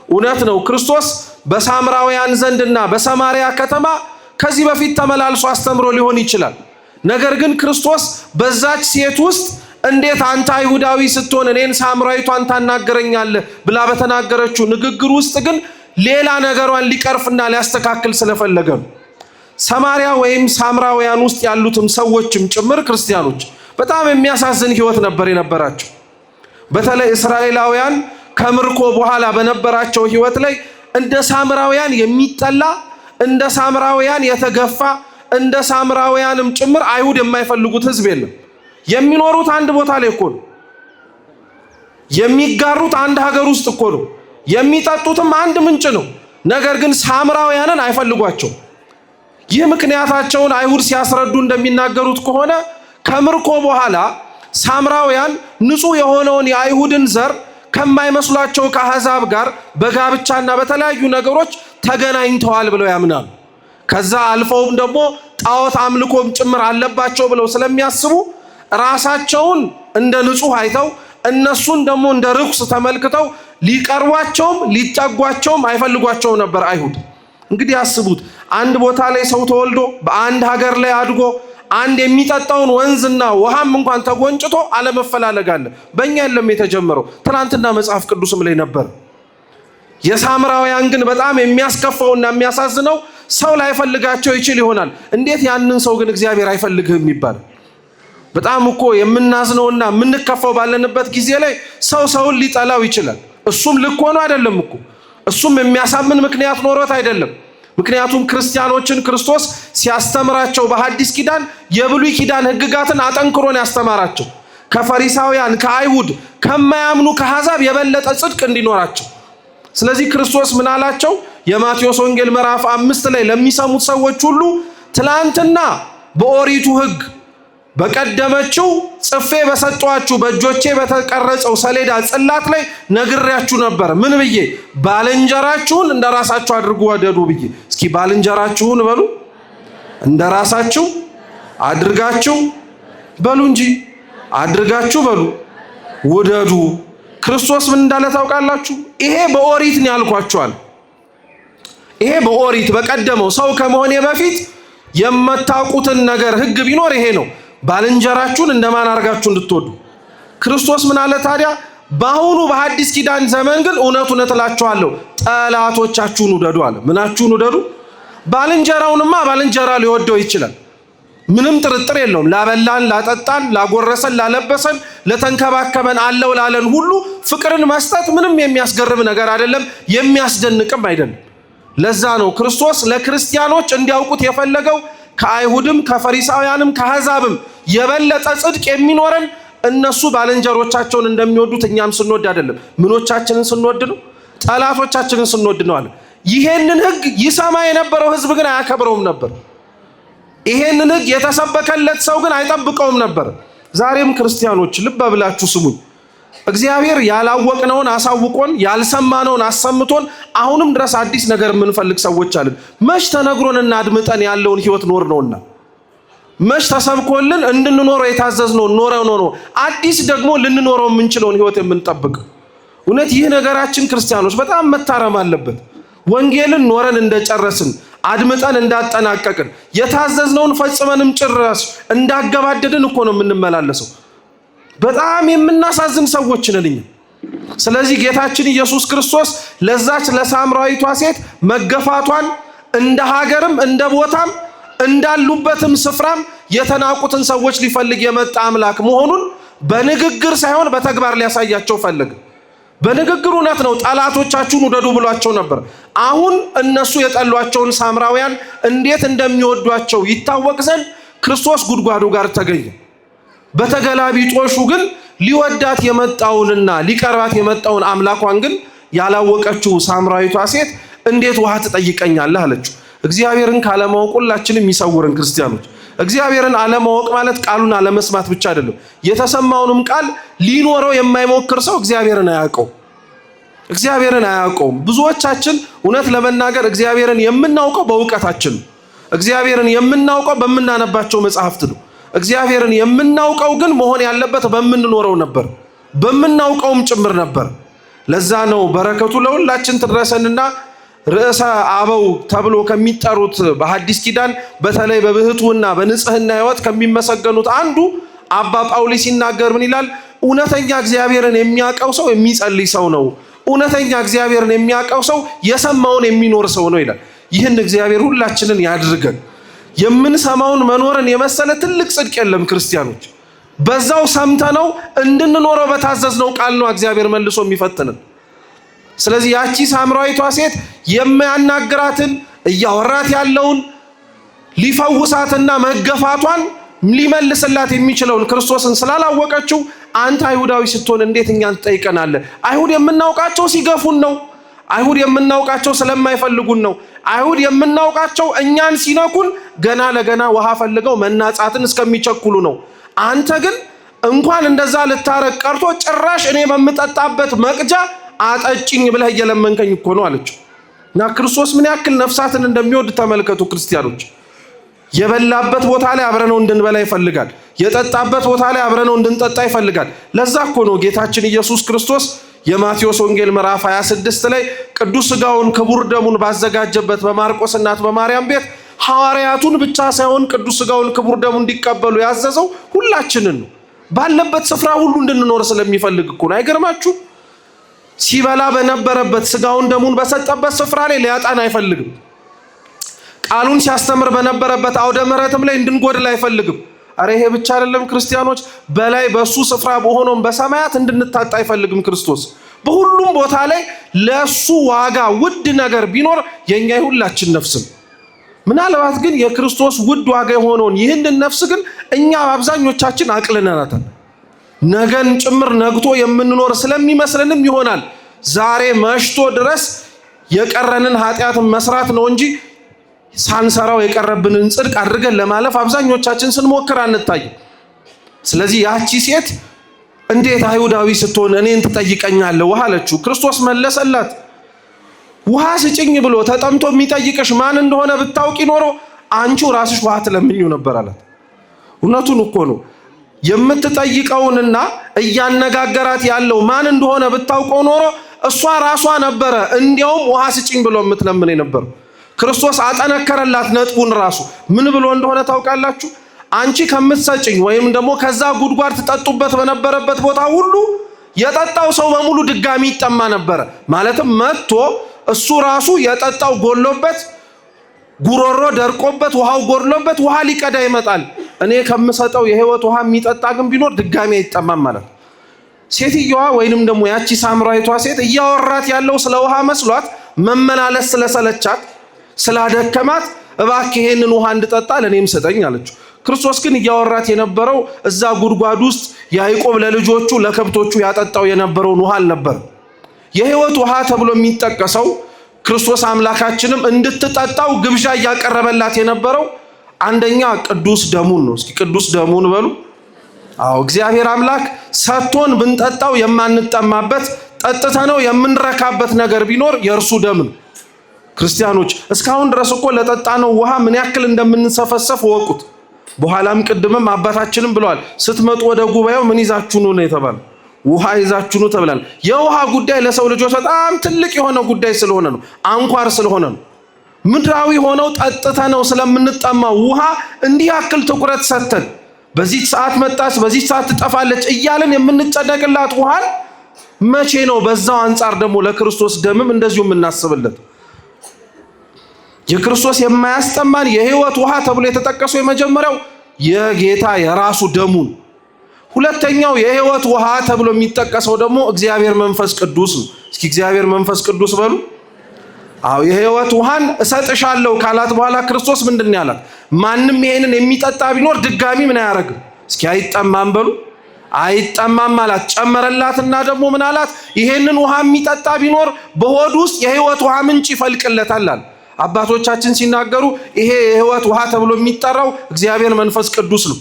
እውነት ነው። ክርስቶስ በሳምራውያን ዘንድና በሰማሪያ ከተማ ከዚህ በፊት ተመላልሶ አስተምሮ ሊሆን ይችላል። ነገር ግን ክርስቶስ በዛች ሴት ውስጥ እንዴት አንተ አይሁዳዊ ስትሆን እኔን ሳምራዊቷን ታናገረኛለህ ብላ በተናገረችው ንግግር ውስጥ ግን ሌላ ነገሯን ሊቀርፍና ሊያስተካክል ስለፈለገ ነው። ሰማሪያ ወይም ሳምራውያን ውስጥ ያሉትም ሰዎችም ጭምር ክርስቲያኖች በጣም የሚያሳዝን ሕይወት ነበር የነበራቸው። በተለይ እስራኤላውያን ከምርኮ በኋላ በነበራቸው ሕይወት ላይ እንደ ሳምራውያን የሚጠላ፣ እንደ ሳምራውያን የተገፋ፣ እንደ ሳምራውያንም ጭምር አይሁድ የማይፈልጉት ሕዝብ የለም። የሚኖሩት አንድ ቦታ ላይ እኮ ነው። የሚጋሩት አንድ ሀገር ውስጥ እኮ ነው። የሚጠጡትም አንድ ምንጭ ነው። ነገር ግን ሳምራውያንን አይፈልጓቸው። ይህ ምክንያታቸውን አይሁድ ሲያስረዱ እንደሚናገሩት ከሆነ ከምርኮ በኋላ ሳምራውያን ንጹሕ የሆነውን የአይሁድን ዘር ከማይመስሏቸው ከአሕዛብ ጋር በጋብቻና በተለያዩ ነገሮች ተገናኝተዋል ብለው ያምናሉ። ከዛ አልፈውም ደግሞ ጣዖት አምልኮም ጭምር አለባቸው ብለው ስለሚያስቡ ራሳቸውን እንደ ንጹሕ አይተው እነሱን ደግሞ እንደ ርኩስ ተመልክተው ሊቀርቧቸውም ሊጠጓቸውም አይፈልጓቸው ነበር አይሁድ። እንግዲህ አስቡት፣ አንድ ቦታ ላይ ሰው ተወልዶ በአንድ ሀገር ላይ አድጎ አንድ የሚጠጣውን ወንዝና ውሃም እንኳን ተጎንጭቶ አለመፈላለግ አለ። በእኛ የለም የተጀመረው፣ ትናንትና መጽሐፍ ቅዱስም ላይ ነበር። የሳምራውያን ግን በጣም የሚያስከፋውና የሚያሳዝነው ሰው ላይፈልጋቸው ይችል ይሆናል። እንዴት ያንን ሰው ግን እግዚአብሔር አይፈልግህም ይባላል? በጣም እኮ የምናዝነውና የምንከፋው ባለንበት ጊዜ ላይ ሰው ሰውን ሊጠላው ይችላል። እሱም ልክ ሆኖ አይደለም እኮ፣ እሱም የሚያሳምን ምክንያት ኖሮት አይደለም። ምክንያቱም ክርስቲያኖችን ክርስቶስ ሲያስተምራቸው በሐዲስ ኪዳን የብሉይ ኪዳን ሕግጋትን አጠንክሮን ያስተማራቸው። ከፈሪሳውያን ከአይሁድ ከማያምኑ ከአሕዛብ የበለጠ ጽድቅ እንዲኖራቸው። ስለዚህ ክርስቶስ ምን አላቸው? የማቴዎስ ወንጌል ምዕራፍ 5 ላይ ለሚሰሙት ሰዎች ሁሉ ትላንትና በኦሪቱ ሕግ በቀደመችው ጽፌ በሰጧችሁ በእጆቼ በተቀረጸው ሰሌዳ ጽላት ላይ ነግሬያችሁ ነበር። ምን ብዬ? ባልንጀራችሁን እንደራሳችሁ አድርጉ ወደዱ ብዬ። እስኪ ባልንጀራችሁን በሉ፣ እንደራሳችሁ አድርጋችሁ በሉ እንጂ አድርጋችሁ በሉ፣ ውደዱ። ክርስቶስ ምን እንዳለ ታውቃላችሁ? ይሄ በኦሪት ነው ያልኳችኋል። ይሄ በኦሪት በቀደመው ሰው ከመሆኔ በፊት የምታውቁትን ነገር ሕግ ቢኖር ይሄ ነው፣ ባልንጀራችሁን እንደማን አድርጋችሁ እንድትወዱ። ክርስቶስ ምን አለ ታዲያ? በአሁኑ በሐዲስ ኪዳን ዘመን ግን እውነት እውነት እላችኋለሁ ጠላቶቻችሁን ውደዱ አለ። ምናችሁን ውደዱ? ባልንጀራውንማ ባልንጀራ ሊወደው ይችላል፣ ምንም ጥርጥር የለውም። ላበላን፣ ላጠጣን፣ ላጎረሰን፣ ላለበሰን፣ ለተንከባከበን፣ አለው ላለን ሁሉ ፍቅርን መስጠት ምንም የሚያስገርም ነገር አይደለም፣ የሚያስደንቅም አይደለም። ለዛ ነው ክርስቶስ ለክርስቲያኖች እንዲያውቁት የፈለገው ከአይሁድም ከፈሪሳውያንም ከአሕዛብም የበለጠ ጽድቅ የሚኖረን እነሱ ባልንጀሮቻቸውን እንደሚወዱት እኛም ስንወድ አይደለም። ምኖቻችንን ስንወድ ነው? ጠላቶቻችንን ስንወድ ነው አለ። ይሄንን ሕግ ይሰማ የነበረው ሕዝብ ግን አያከብረውም ነበር። ይሄንን ሕግ የተሰበከለት ሰው ግን አይጠብቀውም ነበር። ዛሬም ክርስቲያኖች ልብ ብላችሁ ስሙኝ። እግዚአብሔር ያላወቅነውን አሳውቆን ያልሰማነውን አሰምቶን አሁንም ድረስ አዲስ ነገር የምንፈልግ ሰዎች አለን። መች ተነግሮንና አድምጠን ያለውን ህይወት ኖር ነውና፣ መች ተሰብኮልን እንድንኖረው የታዘዝነውን ኖረው ነው አዲስ ደግሞ ልንኖረው የምንችለውን ህይወት የምንጠብቅ። እውነት ይህ ነገራችን ክርስቲያኖች በጣም መታረም አለበት። ወንጌልን ኖረን እንደጨረስን አድምጠን እንዳጠናቀቅን የታዘዝነውን ፈጽመንም ጭራሽ እንዳገባደድን እኮ ነው የምንመላለሰው። በጣም የምናሳዝን ሰዎች ነን። ስለዚህ ጌታችን ኢየሱስ ክርስቶስ ለዛች ለሳምራዊቷ ሴት መገፋቷን እንደ ሀገርም እንደ ቦታም እንዳሉበትም ስፍራም የተናቁትን ሰዎች ሊፈልግ የመጣ አምላክ መሆኑን በንግግር ሳይሆን በተግባር ሊያሳያቸው ፈለገ። በንግግር እውነት ነው፣ ጠላቶቻችሁን ውደዱ ብሏቸው ነበር። አሁን እነሱ የጠሏቸውን ሳምራውያን እንዴት እንደሚወዷቸው ይታወቅ ዘንድ ክርስቶስ ጉድጓዱ ጋር ተገኘ። በተገላቢጦሹ ግን ሊወዳት የመጣውንና ሊቀርባት የመጣውን አምላኳን ግን ያላወቀችው ሳምራዊቷ ሴት እንዴት ውሃ ትጠይቀኛለህ አለችው። እግዚአብሔርን ካለማወቅ ሁላችንም ይሰውርን ክርስቲያኖች። እግዚአብሔርን አለማወቅ ማለት ቃሉን አለመስማት ብቻ አይደለም። የተሰማውንም ቃል ሊኖረው የማይሞክር ሰው እግዚአብሔርን አያውቀውም። ብዙዎቻችን እውነት ለመናገር እግዚአብሔርን የምናውቀው በእውቀታችን ነው። እግዚአብሔርን የምናውቀው በምናነባቸው መጽሐፍት ነው። እግዚአብሔርን የምናውቀው ግን መሆን ያለበት በምንኖረው ነበር፣ በምናውቀውም ጭምር ነበር። ለዛ ነው በረከቱ ለሁላችን ትድረሰንና ርዕሰ አበው ተብሎ ከሚጠሩት በሐዲስ ኪዳን በተለይ በብህቱና በንጽህና ሕይወት ከሚመሰገኑት አንዱ አባ ጳውሊ ሲናገር ምን ይላል? እውነተኛ እግዚአብሔርን የሚያውቀው ሰው የሚጸልይ ሰው ነው። እውነተኛ እግዚአብሔርን የሚያውቀው ሰው የሰማውን የሚኖር ሰው ነው ይላል። ይህን እግዚአብሔር ሁላችንን ያድርገን። የምንሰማውን መኖርን የመሰለ ትልቅ ጽድቅ የለም ክርስቲያኖች። በዛው ሰምተነው እንድንኖረው በታዘዝነው ቃል ነው እግዚአብሔር መልሶ የሚፈትንን። ስለዚህ ያቺ ሳምራዊቷ ሴት የሚያናግራትን እያወራት ያለውን ሊፈውሳትና መገፋቷን ሊመልስላት የሚችለውን ክርስቶስን ስላላወቀችው አንተ አይሁዳዊ ስትሆን እንዴት እኛን ትጠይቀናለህ? አይሁድ የምናውቃቸው ሲገፉን ነው። አይሁድ የምናውቃቸው ስለማይፈልጉን ነው። አይሁድ የምናውቃቸው እኛን ሲነኩን ገና ለገና ውሃ ፈልገው መናጻትን እስከሚቸኩሉ ነው። አንተ ግን እንኳን እንደዛ ልታረቅ ቀርቶ ጭራሽ እኔ በምጠጣበት መቅጃ አጠጭኝ ብለህ እየለመንከኝ እኮ ነው አለችው። እና ክርስቶስ ምን ያክል ነፍሳትን እንደሚወድ ተመልከቱ ክርስቲያኖች። የበላበት ቦታ ላይ አብረነው እንድንበላ ይፈልጋል። የጠጣበት ቦታ ላይ አብረነው እንድንጠጣ ይፈልጋል። ለዛ እኮ ነው ጌታችን ኢየሱስ ክርስቶስ የማቴዎስ ወንጌል ምዕራፍ 26 ላይ ቅዱስ ሥጋውን ክቡር ደሙን ባዘጋጀበት በማርቆስ እናት በማርያም ቤት ሐዋርያቱን ብቻ ሳይሆን ቅዱስ ሥጋውን ክቡር ደሙን እንዲቀበሉ ያዘዘው ሁላችንን ነው። ባለበት ስፍራ ሁሉ እንድንኖር ስለሚፈልግ እኮ ነው። አይገርማችሁ? ሲበላ በነበረበት ሥጋውን ደሙን በሰጠበት ስፍራ ላይ ሊያጣን አይፈልግም። ቃሉን ሲያስተምር በነበረበት አውደ ምሕረትም ላይ እንድንጎድል አይፈልግም። አረ ይሄ ብቻ አይደለም ክርስቲያኖች፣ በላይ በሱ ስፍራ በሆነም በሰማያት እንድንታጣ አይፈልግም ክርስቶስ። በሁሉም ቦታ ላይ ለሱ ዋጋ ውድ ነገር ቢኖር የኛ ሁላችን ነፍስ ነው። ምናልባት ግን የክርስቶስ ውድ ዋጋ የሆነውን ይህንን ነፍስ ግን እኛ አብዛኞቻችን አቅልነናታል። ነገን ጭምር ነግቶ የምንኖር ስለሚመስልንም ይሆናል ዛሬ መሽቶ ድረስ የቀረንን ኃጢአትን መስራት ነው እንጂ ሳንሰራው የቀረብንን ጽድቅ አድርገን ለማለፍ አብዛኞቻችን ስንሞክር አንታይም። ስለዚህ ያቺ ሴት እንዴት አይሁዳዊ ስትሆን እኔን ትጠይቀኛለህ ውሃ አለችው። ክርስቶስ መለሰላት፣ ውሃ ስጭኝ ብሎ ተጠምቶ የሚጠይቅሽ ማን እንደሆነ ብታውቂ ኖሮ አንቺው ራስሽ ውሃ ትለምኙ ነበር አላት። እውነቱን እኮ ነው። የምትጠይቀውንና እያነጋገራት ያለው ማን እንደሆነ ብታውቀው ኖሮ እሷ ራሷ ነበረ እንዲያውም ውሃ ስጭኝ ብሎ የምትለምን ነበር። ክርስቶስ አጠነከረላት ነጥቡን ራሱ ምን ብሎ እንደሆነ ታውቃላችሁ? አንቺ ከምትሰጭኝ ወይም ደግሞ ከዛ ጉድጓድ ትጠጡበት በነበረበት ቦታ ሁሉ የጠጣው ሰው በሙሉ ድጋሚ ይጠማ ነበረ። ማለትም መጥቶ እሱ ራሱ የጠጣው ጎሎበት ጉሮሮ ደርቆበት ውሃው ጎድሎበት ውሃ ሊቀዳ ይመጣል። እኔ ከምሰጠው የህይወት ውሃ የሚጠጣ ግን ቢኖር ድጋሚ አይጠማም ማለት። ሴትየዋ ወይንም ደግሞ ያቺ ሳምራዊቷ ሴት እያወራት ያለው ስለ ውሃ መስሏት መመላለስ ስለሰለቻት ስላደከማት እባክህ ይሄንን ውሃ እንድጠጣ ለኔም ሰጠኝ አለችው። ክርስቶስ ግን እያወራት የነበረው እዛ ጉድጓድ ውስጥ ያዕቆብ ለልጆቹ ለከብቶቹ ያጠጣው የነበረውን ውሃ አልነበር። የህይወት ውሃ ተብሎ የሚጠቀሰው ክርስቶስ አምላካችንም እንድትጠጣው ግብዣ እያቀረበላት የነበረው አንደኛ ቅዱስ ደሙን ነው። እስኪ ቅዱስ ደሙን በሉ። አዎ እግዚአብሔር አምላክ ሰጥቶን ብንጠጣው የማንጠማበት ጠጥተነው የምንረካበት ነገር ቢኖር የእርሱ ደም ነው። ክርስቲያኖች እስካሁን ድረስ እኮ ለጠጣነው ውሃ ምን ያክል እንደምንሰፈሰፍ ወቁት። በኋላም ቅድምም አባታችንም ብለዋል፣ ስትመጡ ወደ ጉባኤው ምን ይዛችሁ ነው የተባለው? ውሃ ይዛችሁ ነው ተብሏል። የውሃ ጉዳይ ለሰው ልጆች በጣም ትልቅ የሆነ ጉዳይ ስለሆነ ነው፣ አንኳር ስለሆነ ነው። ምድራዊ ሆነው ጠጥተነው ስለምንጠማው ውሃ እንዲህ ያክል ትኩረት ሰጥተን በዚህ ሰዓት መጣች በዚህ ሰዓት ትጠፋለች እያልን የምንጨነቅላት ውሃ መቼ ነው በዛው አንጻር ደግሞ ለክርስቶስ ደምም እንደዚሁ የምናስብለት? የክርስቶስ የማያስጠማን የህይወት ውሃ ተብሎ የተጠቀሰው የመጀመሪያው የጌታ የራሱ ደሙን፣ ሁለተኛው የህይወት ውሃ ተብሎ የሚጠቀሰው ደግሞ እግዚአብሔር መንፈስ ቅዱስ ነው። እስኪ እግዚአብሔር መንፈስ ቅዱስ በሉ። አዎ የህይወት ውሃን እሰጥሻለሁ ካላት በኋላ ክርስቶስ ምንድን ነው ያላት? ማንም ይሄንን የሚጠጣ ቢኖር ድጋሚ ምን አያረግም? እስኪ አይጠማም በሉ። አይጠማም አላት። ጨመረላትና ደግሞ ምን አላት? ይሄንን ውሃ የሚጠጣ ቢኖር በሆድ ውስጥ የህይወት ውሃ ምንጭ ይፈልቅለታል አለ። አባቶቻችን ሲናገሩ ይሄ የህይወት ውሃ ተብሎ የሚጠራው እግዚአብሔር መንፈስ ቅዱስ ነው።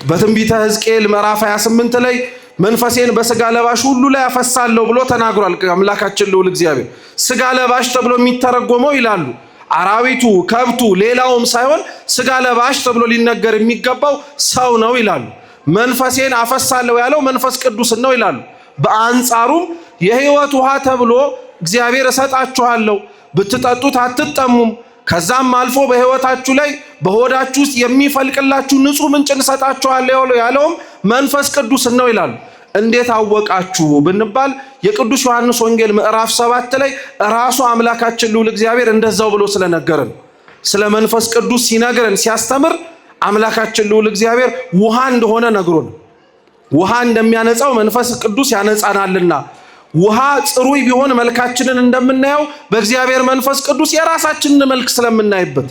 በትንቢተ ሕዝቅኤል ምዕራፍ 28 ላይ መንፈሴን በስጋ ለባሽ ሁሉ ላይ አፈሳለሁ ብሎ ተናግሯል አምላካችን ልዑል እግዚአብሔር። ስጋ ለባሽ ተብሎ የሚተረጎመው ይላሉ አራዊቱ፣ ከብቱ፣ ሌላውም ሳይሆን ስጋ ለባሽ ተብሎ ሊነገር የሚገባው ሰው ነው ይላሉ። መንፈሴን አፈሳለሁ ያለው መንፈስ ቅዱስ ነው ይላሉ። በአንጻሩም የህይወት ውሃ ተብሎ እግዚአብሔር እሰጣችኋለሁ ብትጠጡት አትጠሙም፣ ከዛም አልፎ በህይወታችሁ ላይ በሆዳችሁ ውስጥ የሚፈልቅላችሁ ንጹህ ምንጭ እንሰጣችኋለሁ ያለውም መንፈስ ቅዱስ ነው ይላሉ። እንዴት አወቃችሁ ብንባል የቅዱስ ዮሐንስ ወንጌል ምዕራፍ 7 ላይ ራሱ አምላካችን ልዑል እግዚአብሔር እንደዛው ብሎ ስለነገረን፣ ስለ መንፈስ ቅዱስ ሲነግረን ሲያስተምር አምላካችን ልዑል እግዚአብሔር ውሃ እንደሆነ ነግሮን፣ ውሃ እንደሚያነጻው መንፈስ ቅዱስ ያነጻናልና ውሃ ጽሩይ ቢሆን መልካችንን እንደምናየው በእግዚአብሔር መንፈስ ቅዱስ የራሳችንን መልክ ስለምናይበት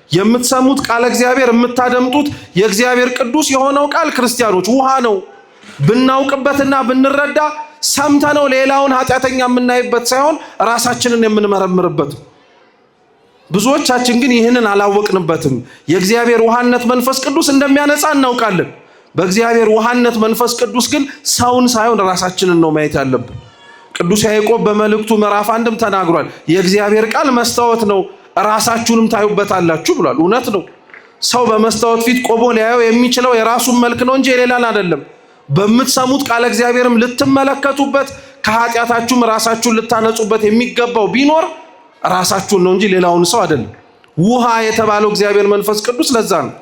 የምትሰሙት ቃል እግዚአብሔር የምታደምጡት የእግዚአብሔር ቅዱስ የሆነው ቃል ክርስቲያኖች ውሃ ነው። ብናውቅበትና ብንረዳ ሰምተነው ሌላውን ኃጢአተኛ የምናይበት ሳይሆን ራሳችንን የምንመረምርበት። ብዙዎቻችን ግን ይህንን አላወቅንበትም። የእግዚአብሔር ውሃነት መንፈስ ቅዱስ እንደሚያነጻ እናውቃለን። በእግዚአብሔር ውሃነት መንፈስ ቅዱስ ግን ሰውን ሳይሆን ራሳችንን ነው ማየት ያለብን። ቅዱስ ያዕቆብ በመልእክቱ ምዕራፍ 1ም ተናግሯል። የእግዚአብሔር ቃል መስታወት ነው ራሳችሁንም ታዩበታላችሁ ብሏል። እውነት ነው። ሰው በመስታወት ፊት ቆሞ ሊያየው የሚችለው የራሱን መልክ ነው እንጂ የሌላን አይደለም። በምትሰሙት ቃል እግዚአብሔርም ልትመለከቱበት ከኃጢአታችሁም ራሳችሁን ልታነጹበት የሚገባው ቢኖር ራሳችሁን ነው እንጂ ሌላውን ሰው አይደለም። ውሃ የተባለው እግዚአብሔር መንፈስ ቅዱስ ለዛ ነው።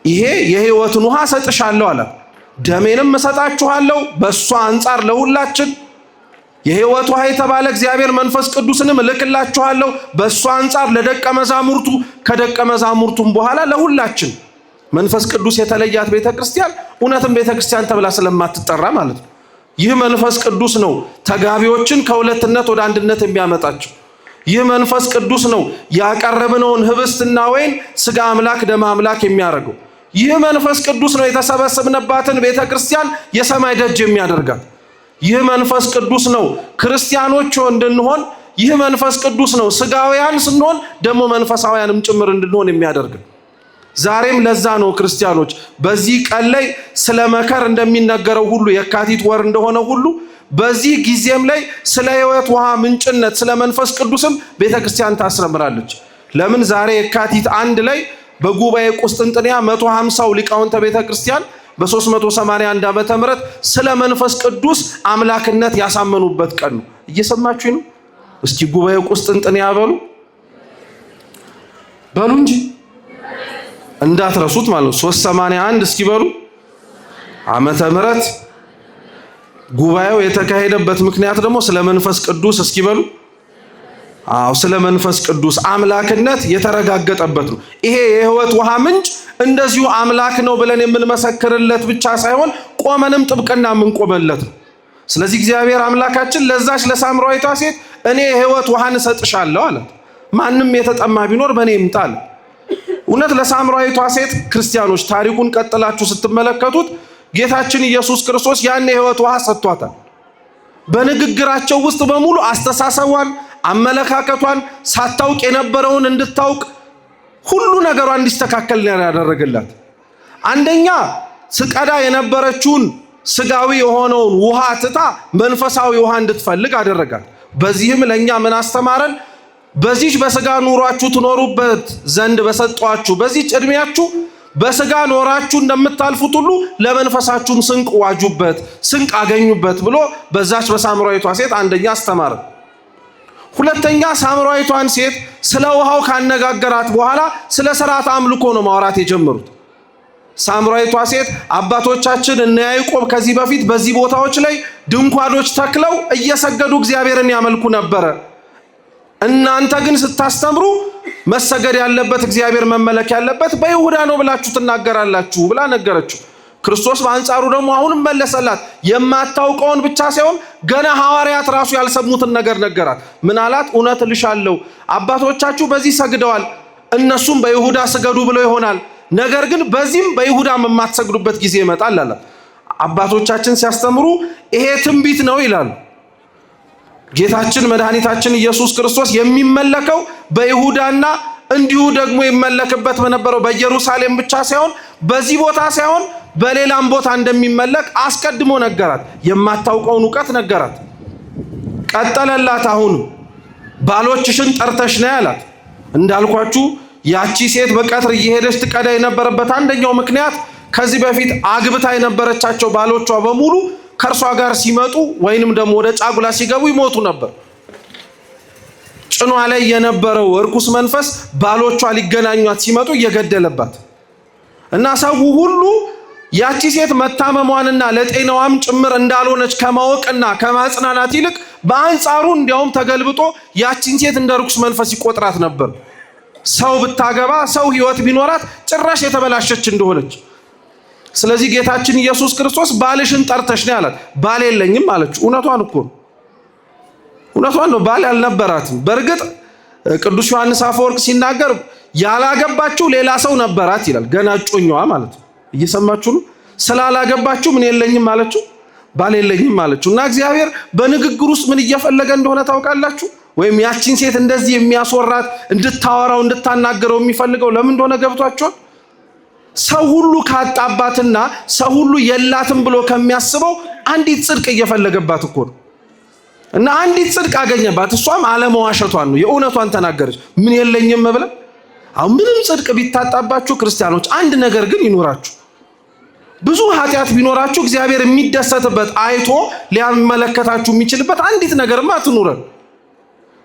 ይሄ የህይወትን ውሃ እሰጥሻለሁ አለ። ደሜንም እሰጣችኋለሁ በእሷ አንጻር ለሁላችን። የህይወት ውሃ የተባለ እግዚአብሔር መንፈስ ቅዱስንም እልክላችኋለሁ በእሷ አንጻር ለደቀ መዛሙርቱ፣ ከደቀ መዛሙርቱም በኋላ ለሁላችን። መንፈስ ቅዱስ የተለያት ቤተክርስቲያን እውነትም ቤተክርስቲያን ተብላ ስለማትጠራ ማለት ነው። ይህ መንፈስ ቅዱስ ነው ተጋቢዎችን ከሁለትነት ወደ አንድነት የሚያመጣቸው። ይህ መንፈስ ቅዱስ ነው ያቀረብነውን ህብስትና ወይን ስጋ አምላክ ደም አምላክ የሚያደርገው። ይህ መንፈስ ቅዱስ ነው የተሰበሰብንባትን ቤተክርስቲያን የሰማይ ደጅ የሚያደርጋት። ይህ መንፈስ ቅዱስ ነው ክርስቲያኖች እንድንሆን፣ ይህ መንፈስ ቅዱስ ነው ስጋውያን ስንሆን ደግሞ መንፈሳውያንም ጭምር እንድንሆን የሚያደርግ። ዛሬም ለዛ ነው ክርስቲያኖች በዚህ ቀን ላይ ስለ መከር እንደሚነገረው ሁሉ የካቲት ወር እንደሆነ ሁሉ በዚህ ጊዜም ላይ ስለ ሕይወት ውሃ ምንጭነት ስለ መንፈስ ቅዱስም ቤተክርስቲያን ታስተምራለች። ለምን ዛሬ የካቲት 1 ላይ በጉባኤ ቁስጥንጥንያ 150 ሊቃውንተ ቤተክርስቲያን በ381 ዓመተ ምህረት ስለ መንፈስ ቅዱስ አምላክነት ያሳመኑበት ቀን ነው። እየሰማችሁ ነው? እስኪ ጉባኤ ቁስጥንጥንያ በሉ እንጂ እንዳትረሱት ማለት ነው። 381 እስኪ በሉ ዓመተ ምህረት ጉባኤው የተካሄደበት ምክንያት ደግሞ ስለ መንፈስ ቅዱስ እስኪ በሉ። ስለ መንፈስ ቅዱስ አምላክነት የተረጋገጠበት ነው። ይሄ የሕይወት ውሃ ምንጭ እንደዚሁ አምላክ ነው ብለን የምንመሰክርለት ብቻ ሳይሆን ቆመንም ጥብቅና የምንቆመለት ነው። ስለዚህ እግዚአብሔር አምላካችን ለዛች ለሳምራዊቷ ሴት እኔ የሕይወት ውሃን እሰጥሻለሁ አላት። ማንም የተጠማ ቢኖር በእኔ ይምጣ አለ። እውነት ለሳምራዊቷ ሴት ክርስቲያኖች ታሪኩን ቀጥላችሁ ስትመለከቱት ጌታችን ኢየሱስ ክርስቶስ ያን የሕይወት ውሃ ሰጥቷታል። በንግግራቸው ውስጥ በሙሉ አስተሳሰቧን፣ አመለካከቷን ሳታውቅ የነበረውን እንድታውቅ ሁሉ ነገሯ እንዲስተካከል ያደረገላት። አንደኛ ስቀዳ የነበረችውን ስጋዊ የሆነውን ውሃ ትታ መንፈሳዊ ውሃ እንድትፈልግ አደረጋት። በዚህም ለኛ ምን አስተማረን? በዚህ በስጋ ኑሯችሁ ትኖሩበት ዘንድ በሰጧችሁ በዚህ ዕድሜያችሁ በስጋ ኖራችሁ እንደምታልፉት ሁሉ ለመንፈሳችሁም ስንቅ ዋጁበት፣ ስንቅ አገኙበት ብሎ በዛች በሳምራዊቷ ሴት አንደኛ አስተማረ። ሁለተኛ ሳምራዊቷን ሴት ስለ ውሃው ካነጋገራት በኋላ ስለ ሥርዓተ አምልኮ ነው ማውራት የጀመሩት። ሳምራዊቷ ሴት አባቶቻችን እነ ያዕቆብ ከዚህ በፊት በዚህ ቦታዎች ላይ ድንኳኖች ተክለው እየሰገዱ እግዚአብሔርን ያመልኩ ነበረ። እናንተ ግን ስታስተምሩ መሰገድ ያለበት እግዚአብሔር መመለክ ያለበት በይሁዳ ነው ብላችሁ ትናገራላችሁ ብላ ነገረችው። ክርስቶስ በአንጻሩ ደግሞ አሁንም መለሰላት። የማታውቀውን ብቻ ሳይሆን ገና ሐዋርያት ራሱ ያልሰሙትን ነገር ነገራት። ምን አላት? እውነት እልሻለሁ አባቶቻችሁ በዚህ ሰግደዋል፣ እነሱም በይሁዳ ስገዱ ብለው ይሆናል። ነገር ግን በዚህም በይሁዳም የማትሰግዱበት ጊዜ ይመጣል አላት። አባቶቻችን ሲያስተምሩ ይሄ ትንቢት ነው ይላሉ። ጌታችን መድኃኒታችን ኢየሱስ ክርስቶስ የሚመለከው በይሁዳና እንዲሁ ደግሞ ይመለክበት በነበረው በኢየሩሳሌም ብቻ ሳይሆን በዚህ ቦታ ሳይሆን በሌላም ቦታ እንደሚመለክ አስቀድሞ ነገራት። የማታውቀውን ዕውቀት ነገራት። ቀጠለላት። አሁን ባሎችሽን ጠርተሽ ነይ አላት። እንዳልኳችሁ ያቺ ሴት በቀትር እየሄደች ትቀዳ የነበረበት አንደኛው ምክንያት ከዚህ በፊት አግብታ የነበረቻቸው ባሎቿ በሙሉ ከእርሷ ጋር ሲመጡ ወይንም ደግሞ ወደ ጫጉላ ሲገቡ ይሞቱ ነበር። ጭኗ ላይ የነበረው እርኩስ መንፈስ ባሎቿ ሊገናኟት ሲመጡ እየገደለባት እና ሰው ሁሉ ያቺ ሴት መታመሟንና ለጤናዋም ጭምር እንዳልሆነች ከማወቅና ከማጽናናት ይልቅ በአንጻሩ እንዲያውም ተገልብጦ ያቺን ሴት እንደ እርኩስ መንፈስ ይቆጥራት ነበር። ሰው ብታገባ ሰው ሕይወት ቢኖራት ጭራሽ የተበላሸች እንደሆነች። ስለዚህ ጌታችን ኢየሱስ ክርስቶስ ባልሽን ጠርተሽ ነይ አላት። ባል የለኝም አለችው። እውነቷን እኮ ነው። እውነቷን ነው። ባል ያልነበራትም። በእርግጥ ቅዱስ ዮሐንስ አፈወርቅ ሲናገር ያላገባችው ሌላ ሰው ነበራት ይላል። ገና እጮኛዋ ማለት ነው። እየሰማችሁ ነው። ስላላገባችሁ ምን የለኝም አለችው፣ ባል የለኝም አለችው። እና እግዚአብሔር በንግግር ውስጥ ምን እየፈለገ እንደሆነ ታውቃላችሁ? ወይም ያቺን ሴት እንደዚህ የሚያስወራት እንድታወራው እንድታናገረው የሚፈልገው ለምን እንደሆነ ገብቷችኋል? ሰው ሁሉ ካጣባትና ሰው ሁሉ የላትም ብሎ ከሚያስበው አንዲት ጽድቅ እየፈለገባት እኮ ነው። እና አንዲት ጽድቅ አገኘባት። እሷም አለመዋሸቷን ነው። የእውነቷን ተናገረች። ምን የለኝም ብለ አሁን ምንም ጽድቅ ቢታጣባችሁ ክርስቲያኖች አንድ ነገር ግን ይኖራችሁ። ብዙ ኃጢአት ቢኖራችሁ እግዚአብሔር የሚደሰትበት አይቶ ሊያመለከታችሁ የሚችልበት አንዲት ነገርማ ትኑረን።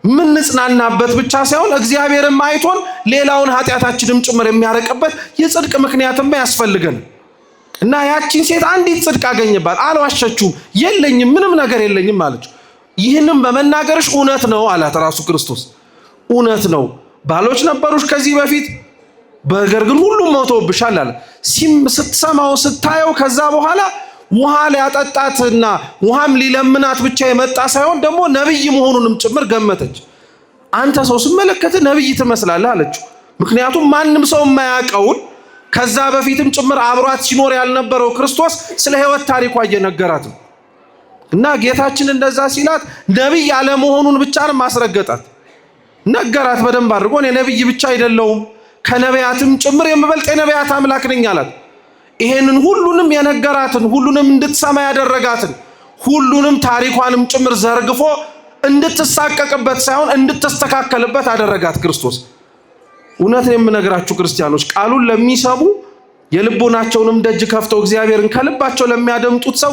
ምን ንጽናናበት ብቻ ሳይሆን እግዚአብሔርም አይቶን ሌላውን ኃጢአታችንም ጭምር የሚያረቅበት የጽድቅ ምክንያትማ ያስፈልገን። እና ያቺን ሴት አንዲት ጽድቅ አገኘባት። አልዋሸችውም። የለኝም ምንም ነገር የለኝም አለች። ይህንም በመናገርሽ እውነት ነው አላት ራሱ ክርስቶስ። እውነት ነው ባሎች ነበሩሽ ከዚህ በፊት፣ በገር ግን ሁሉም ሞተውብሻል አለ። ስትሰማው ስታየው ከዛ በኋላ ውሃ ሊያጠጣትና ውሃም ሊለምናት ብቻ የመጣ ሳይሆን ደግሞ ነብይ መሆኑንም ጭምር ገመተች። አንተ ሰው ስመለከት ነብይ ትመስላለህ አለችው። ምክንያቱም ማንም ሰው የማያውቀውን ከዛ በፊትም ጭምር አብሯት ሲኖር ያልነበረው ክርስቶስ ስለ ሕይወት ታሪኳ እየነገራት ነው። እና ጌታችን እንደዛ ሲላት ነብይ ያለመሆኑን ብቻ ነው ማስረገጣት። ነገራት በደንብ አድርጎ እኔ ነብይ ብቻ አይደለሁም ከነቢያትም ጭምር የምበልጥ የነቢያት አምላክ ነኝ አላት። ይሄንን ሁሉንም የነገራትን ሁሉንም እንድትሰማ ያደረጋትን ሁሉንም ታሪኳንም ጭምር ዘርግፎ እንድትሳቀቅበት ሳይሆን እንድትስተካከልበት አደረጋት ክርስቶስ። እውነትን የምነግራችሁ ክርስቲያኖች ቃሉን ለሚሰሙ የልቦናቸውንም ደጅ ከፍተው እግዚአብሔርን ከልባቸው ለሚያደምጡት ሰው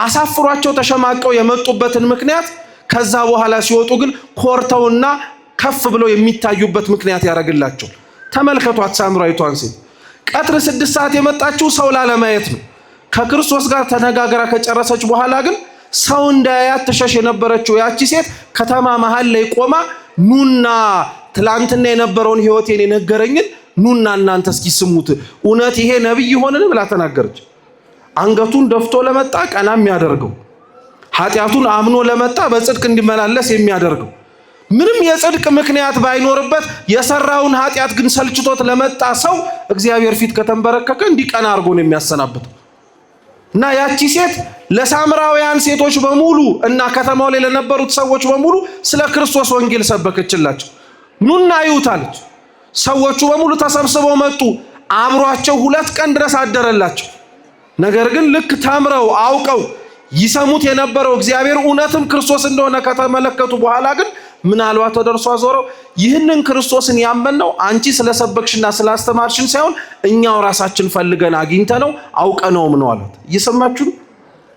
አሳፍሯቸው ተሸማቀው የመጡበትን ምክንያት ከዛ በኋላ ሲወጡ ግን ኮርተውና ከፍ ብለው የሚታዩበት ምክንያት ያደርግላቸው። ተመልከቷት ሳምራዊቷን ሴት ቀትር 6 ሰዓት የመጣችው ሰው ላለማየት ነው። ከክርስቶስ ጋር ተነጋግራ ከጨረሰች በኋላ ግን ሰው እንዳያት ተሸሽ የነበረችው ያቺ ሴት ከተማ መሃል ላይ ቆማ ኑና ትላንትና የነበረውን ሕይወቴን የነገረኝን ኑና እናንተ እስኪ ስሙት እውነት ይሄ ነብይ ይሆንን ብላ ተናገረች። አንገቱን ደፍቶ ለመጣ ቀና የሚያደርገው ኃጢያቱን አምኖ ለመጣ በጽድቅ እንዲመላለስ የሚያደርገው ምንም የጽድቅ ምክንያት ባይኖርበት የሰራውን ኃጢያት ግን ሰልችቶት ለመጣ ሰው እግዚአብሔር ፊት ከተንበረከከ እንዲቀና አድርጎ ነው የሚያሰናብተው። እና ያቺ ሴት ለሳምራውያን ሴቶች በሙሉ እና ከተማው ላይ ለነበሩት ሰዎች በሙሉ ስለ ክርስቶስ ወንጌል ሰበከችላቸው። ኑና ይውታለች። ሰዎቹ በሙሉ ተሰብስበው መጡ። አብሯቸው 2 ቀን ድረስ አደረላቸው። ነገር ግን ልክ ተምረው አውቀው ይሰሙት የነበረው እግዚአብሔር እውነትም ክርስቶስ እንደሆነ ከተመለከቱ በኋላ ግን ምናልባት ተደርሷ ዞረው ይህንን ክርስቶስን ያመንነው አንቺ ስለሰበክሽና ስላስተማርሽን ሳይሆን እኛው ራሳችን ፈልገን አግኝተነው አውቀነውም ነው አላት። እየሰማችሁ